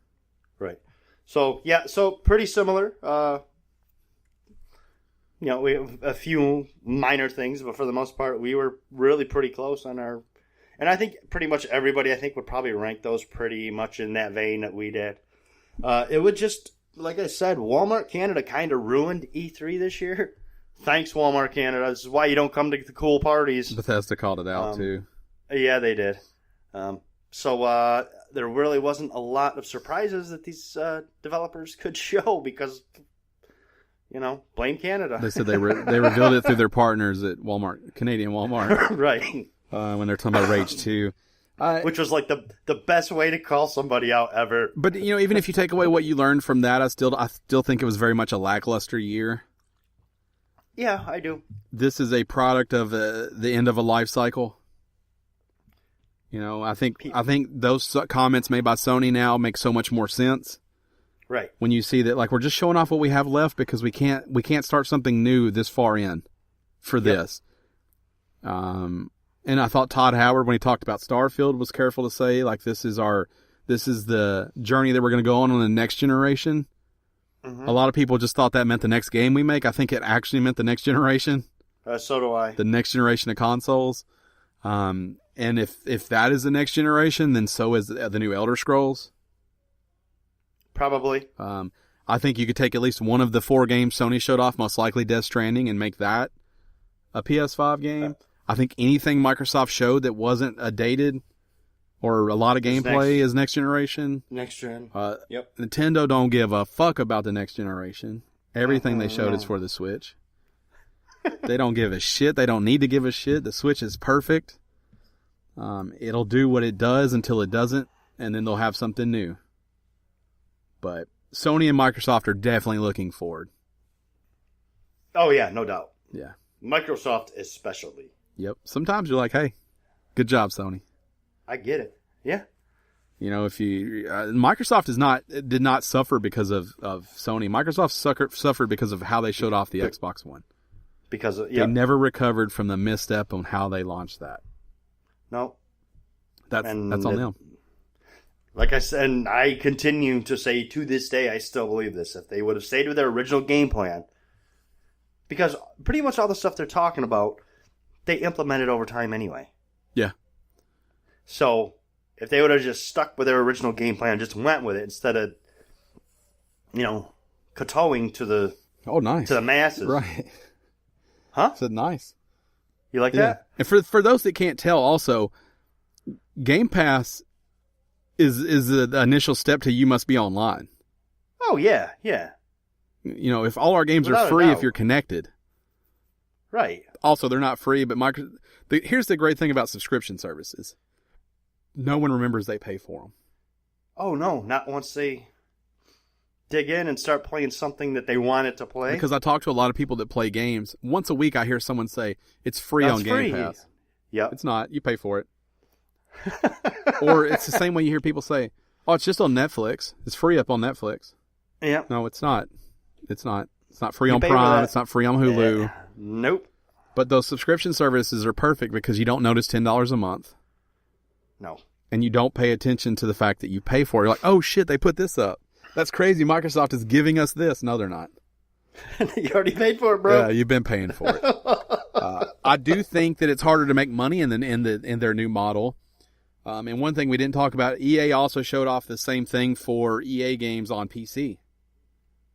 Right. So, yeah, pretty similar. We have a few minor things, but for the most part, we were really pretty close on our... And I think pretty much everybody, would probably rank those pretty much in that vein that we did. It would just, like I said, Walmart Canada kind of ruined E3 this year. Thanks, Walmart Canada. This is why you don't come to the cool parties. Bethesda called it out, too. Yeah, they did. So there really wasn't a lot of surprises that these developers could show because... blame Canada. They said they revealed it through their partners at Walmart, Canadian Walmart. Right. When they're talking about Rage 2. Which was like the best way to call somebody out ever. But, even if you take away what you learned from that, I still think it was very much a lackluster year. Yeah, I do. This is a product of the end of a life cycle. I think those comments made by Sony now make so much more sense. Right. When you see that, like, we're just showing off what we have left because we can't start something new this far in for this. And I thought Todd Howard, when he talked about Starfield, was careful to say, like, this is the journey that we're going to go on the next generation. Mm-hmm. A lot of people just thought that meant the next game we make. I think it actually meant the next generation. So do I. The next generation of consoles. And if that is the next generation, then so is the new Elder Scrolls. Probably. I think you could take at least one of the 4 games Sony showed off, most likely Death Stranding, and make that a PS5 game. I think anything Microsoft showed that wasn't a dated or a lot of gameplay is next generation. Next gen. Yep. Nintendo don't give a fuck about the next generation. Everything they showed is for the Switch. They don't give a shit. They don't need to give a shit. The Switch is perfect. It'll do what it does until it doesn't, and then they'll have something new. But Sony and Microsoft are definitely looking forward. Oh, yeah, no doubt. Yeah. Microsoft especially. Yep. Sometimes you're like, hey, good job, Sony. I get it. Yeah. If you... Microsoft did not suffer because of Sony. Microsoft suffered because of how they showed off the Xbox One. They never recovered from the misstep on how they launched that. No. That's on them. Like I said, and I continue to say to this day, I still believe this. If they would have stayed with their original game plan, because pretty much all the stuff they're talking about, they implemented over time anyway. Yeah. So if they would have just stuck with their original game plan and just went with it instead of, kowtowing to the nice to the masses, right? Huh? I said nice. You like that? And for those that can't tell, also, Game Pass is the initial step to you must be online. Oh, yeah, yeah. If all our games are free if you're connected. Right. Also, they're not free, but here's the great thing about subscription services. No one remembers they pay for them. Oh, no, not once they dig in and start playing something that they wanted to play. Because I talk to a lot of people that play games. Once a week, I hear someone say, it's free on Game Pass. Yep. It's not. You pay for it. Or it's the same way you hear people say, oh, it's just on Netflix. It's free up on Netflix. Yeah. No, it's not. It's not. It's not free on Prime. It's not free on Hulu. Yeah. Nope. But those subscription services are perfect because you don't notice $10 a month. No. And you don't pay attention to the fact that you pay for it. You're like, oh, shit, they put this up. That's crazy. Microsoft is giving us this. No, they're not. You already paid for it, bro. Yeah, you've been paying for it. I do think that it's harder to make money in their new model. And one thing we didn't talk about, EA also showed off the same thing for EA games on PC.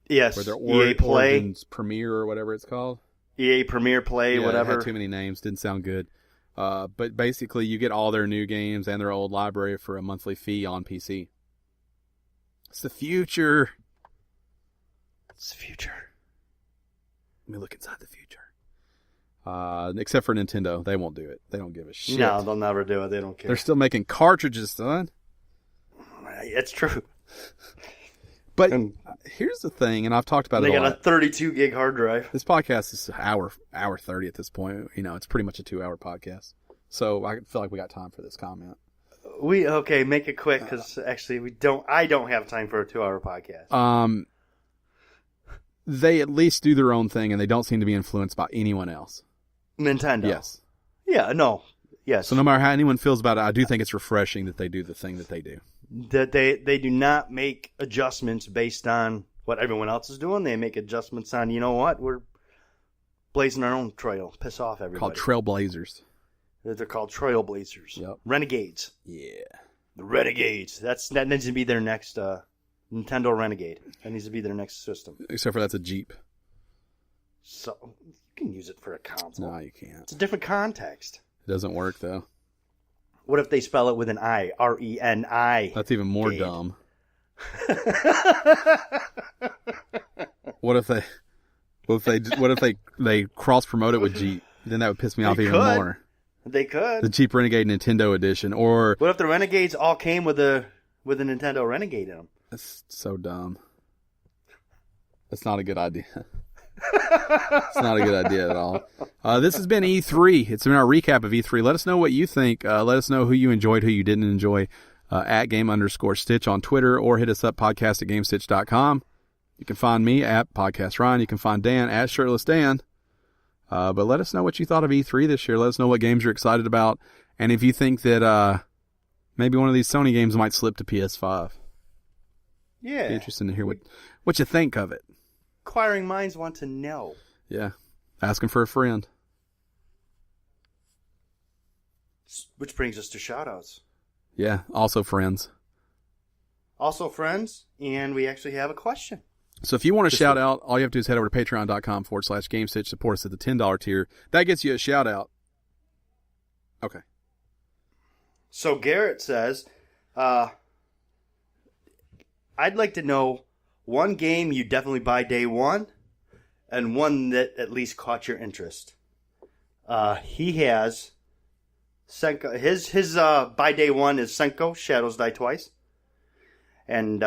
Yes, where their EA Play, Origins Premier or whatever it's called. EA Premier Play, whatever. It had too many names. Didn't sound good. But basically, you get all their new games and their old library for a monthly fee on PC. It's the future. It's the future. Let me look inside the future. Except for Nintendo. They won't do it. They don't give a shit. No, they'll never do it. They don't care. They're still making cartridges, son. It's true. But here's the thing, and I've talked about it a lot. They got a 32 gig hard drive. This podcast is hour 30 at this point. It's pretty much a 2-hour podcast. So I feel like we got time for this comment. Okay, make it quick because actually I don't have time for a 2-hour podcast. They at least do their own thing and they don't seem to be influenced by anyone else. Nintendo. Yes. Yeah, no. Yes. So no matter how anyone feels about it, I do think it's refreshing that they do the thing that they do. That they do not make adjustments based on what everyone else is doing. They make adjustments on, you know what, we're blazing our own trail. Piss off everybody. Called Trailblazers. They're called Trailblazers. Yep. Renegades. Yeah. The Renegades. That needs to be their next Nintendo Renegade. That needs to be their next system. Except for that's a Jeep. So you can use it for a console. No, you can't. It's a different context. It doesn't work though. What if they spell it with an I? R-E-N-I. That's even more Gade. dumb. What if they cross promote it with Jeep? Then that would piss me off even more. They could. The Jeep Renegade Nintendo Edition, or what if the Renegades all came with a Nintendo Renegade in them? That's so dumb. That's not a good idea. It's not a good idea at all. This has been E3. It's been our recap of E3. Let us know what you think. Let us know who you enjoyed, who you didn't enjoy. At game_stitch on Twitter, or hit us up podcast@gamestitch.com. You can find me at Podcast Ryan. You can find Dan at Shirtless Dan. But let us know what you thought of E3 this year. Let us know what games you're excited about. And if you think that maybe one of these Sony games might slip to PS5. Yeah. Be interesting to hear what you think of it. Inquiring minds want to know. Yeah. Asking for a friend. Which brings us to shoutouts. Yeah. Also friends. Also friends. And we actually have a question. So if you want to shout out, all you have to do is head over to patreon.com/GameStitch. Support us at the $10 tier. That gets you a shout out. Okay. So Garrett says, I'd like to know one game you definitely buy day one, and one that at least caught your interest. He has Senko. His buy day one is Senko, Shadows Die Twice, and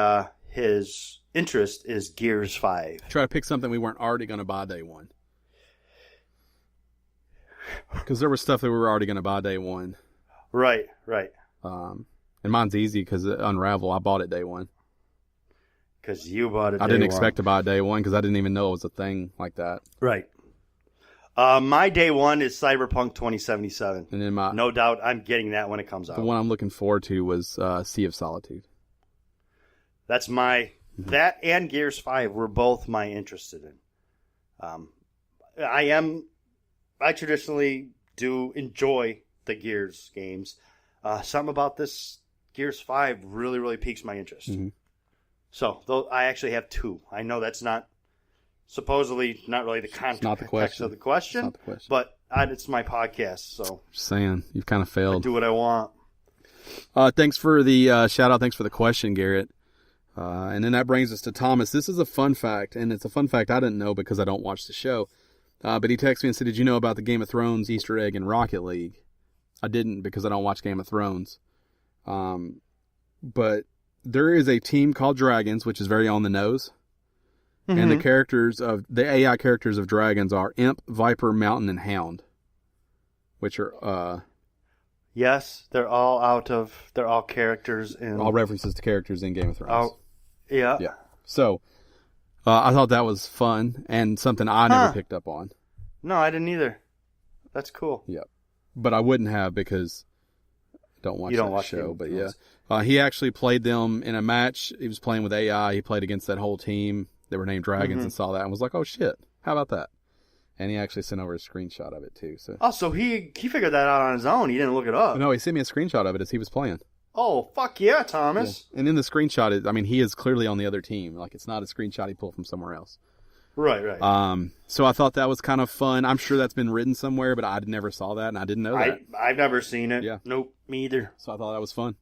his interest is Gears 5. Try to pick something we weren't already going to buy day one. Because there was stuff that we were already going to buy day one. Right. And mine's easy because Unravel, I bought it day one. Because you bought it day one. I didn't expect to buy it day one because I didn't even know it was a thing like that. Right. My day one is Cyberpunk 2077. And then no doubt I'm getting that when it comes out. The one I'm looking forward to was Sea of Solitude. That's that and Gears 5 were both my interested in. I traditionally do enjoy the Gears games. Something about this Gears 5 really, really piques my interest. Mm-hmm. So, though I actually have two. I know that's supposedly not really the context of the question, but it's my podcast, so. Just saying, you've kind of failed. I do what I want. Thanks for the shout out. Thanks for the question, Garrett. And then that brings us to Thomas. This is a fun fact, and it's a fun fact I didn't know because I don't watch the show. But he texted me and said, "Did you know about the Game of Thrones Easter egg in Rocket League?" I didn't because I don't watch Game of Thrones. But there is a team called Dragons, which is very on the nose. Mm-hmm. And the AI characters of Dragons are Imp, Viper, Mountain, and Hound. Which are yes, they're all characters in all references to characters in Game of Thrones. Oh, yeah. Yeah. So I thought that was fun and something I never picked up on. No, I didn't either. That's cool. Yeah. But I wouldn't have because I don't watch that show. But yeah. He actually played them in a match. He was playing with AI. He played against that whole team. They were named Dragons and saw that and was like, oh shit, how about that? And he actually sent over a screenshot of it too. So he figured that out on his own. He didn't look it up. No, he sent me a screenshot of it as he was playing. Oh, fuck yeah, Thomas. Yeah. And in the screenshot, he is clearly on the other team. Like, it's not a screenshot he pulled from somewhere else. Right. So I thought that was kind of fun. I'm sure that's been written somewhere, but I never saw that, and I didn't know that. I've never seen it. Yeah. Nope, me either. So I thought that was fun.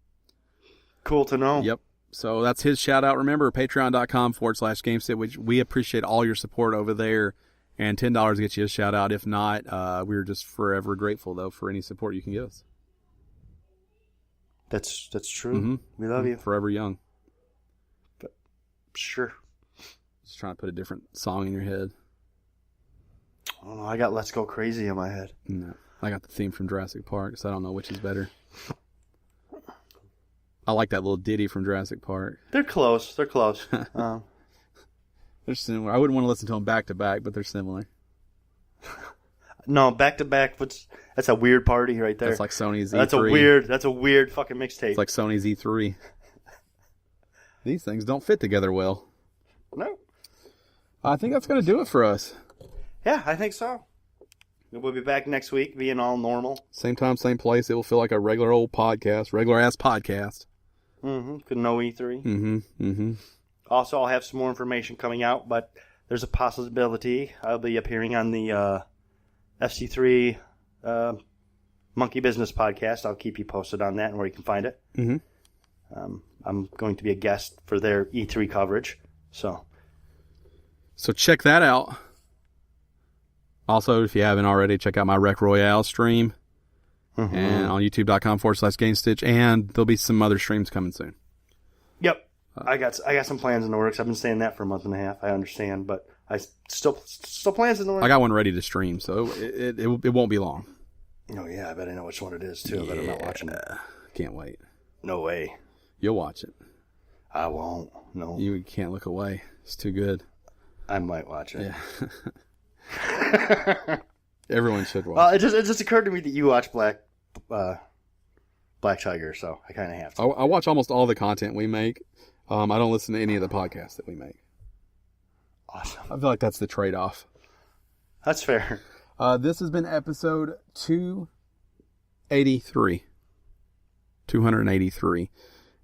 Cool to know. Yep. So that's his shout out. Remember, patreon.com/GameStitch, which we appreciate all your support over there. And $10 gets you a shout out. If not, we're just forever grateful though for any support you can give us. That's true. We love you. Forever young. But, sure. Just trying to put a different song in your head. I don't know. I got Let's Go Crazy in my head. No. I got the theme from Jurassic Park, so I don't know which is better. I like that little ditty from Jurassic Park. They're close. They're similar. I wouldn't want to listen to them back to back, but they're similar. No, back to back. That's a weird party right there. That's like Sony's E3. That's a weird fucking mixtape. It's like Sony's E3. These things don't fit together well. No. I think that's going to do it for us. Yeah, I think so. We'll be back next week, being all normal. Same time, same place. It will feel like a regular old podcast, regular ass podcast. Could no E3. Also, I'll have some more information coming out, but there's a possibility I'll be appearing on the FC3 Monkey Business Podcast. I'll keep you posted on that and where you can find it. I'm going to be a guest for their E3 coverage. So check that out. Also, if you haven't already, check out my Rec Royale stream and on youtube.com/Gamestitch, and there'll be some other streams coming soon. Yep. I got some plans in the works. I've been saying that for a month and a half. I understand, but I still plans in the works. I got one ready to stream, so it won't be long. Oh, yeah. I bet I know which one it is, too, but I'm not watching it. Can't wait. No way. You'll watch it. I won't. No. You can't look away. It's too good. I might watch it. Yeah. Everyone should watch. Well, it just occurred to me that you watch Black Tiger, so I kind of have to. I watch almost all the content we make. I don't listen to any of the podcasts that we make. Awesome. I feel like that's the trade-off. That's fair. This has been episode 283. 283.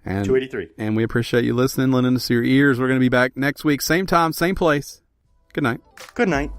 And 283. And we appreciate you listening, lending us your ears. We're going to be back next week, same time, same place. Good night. Good night.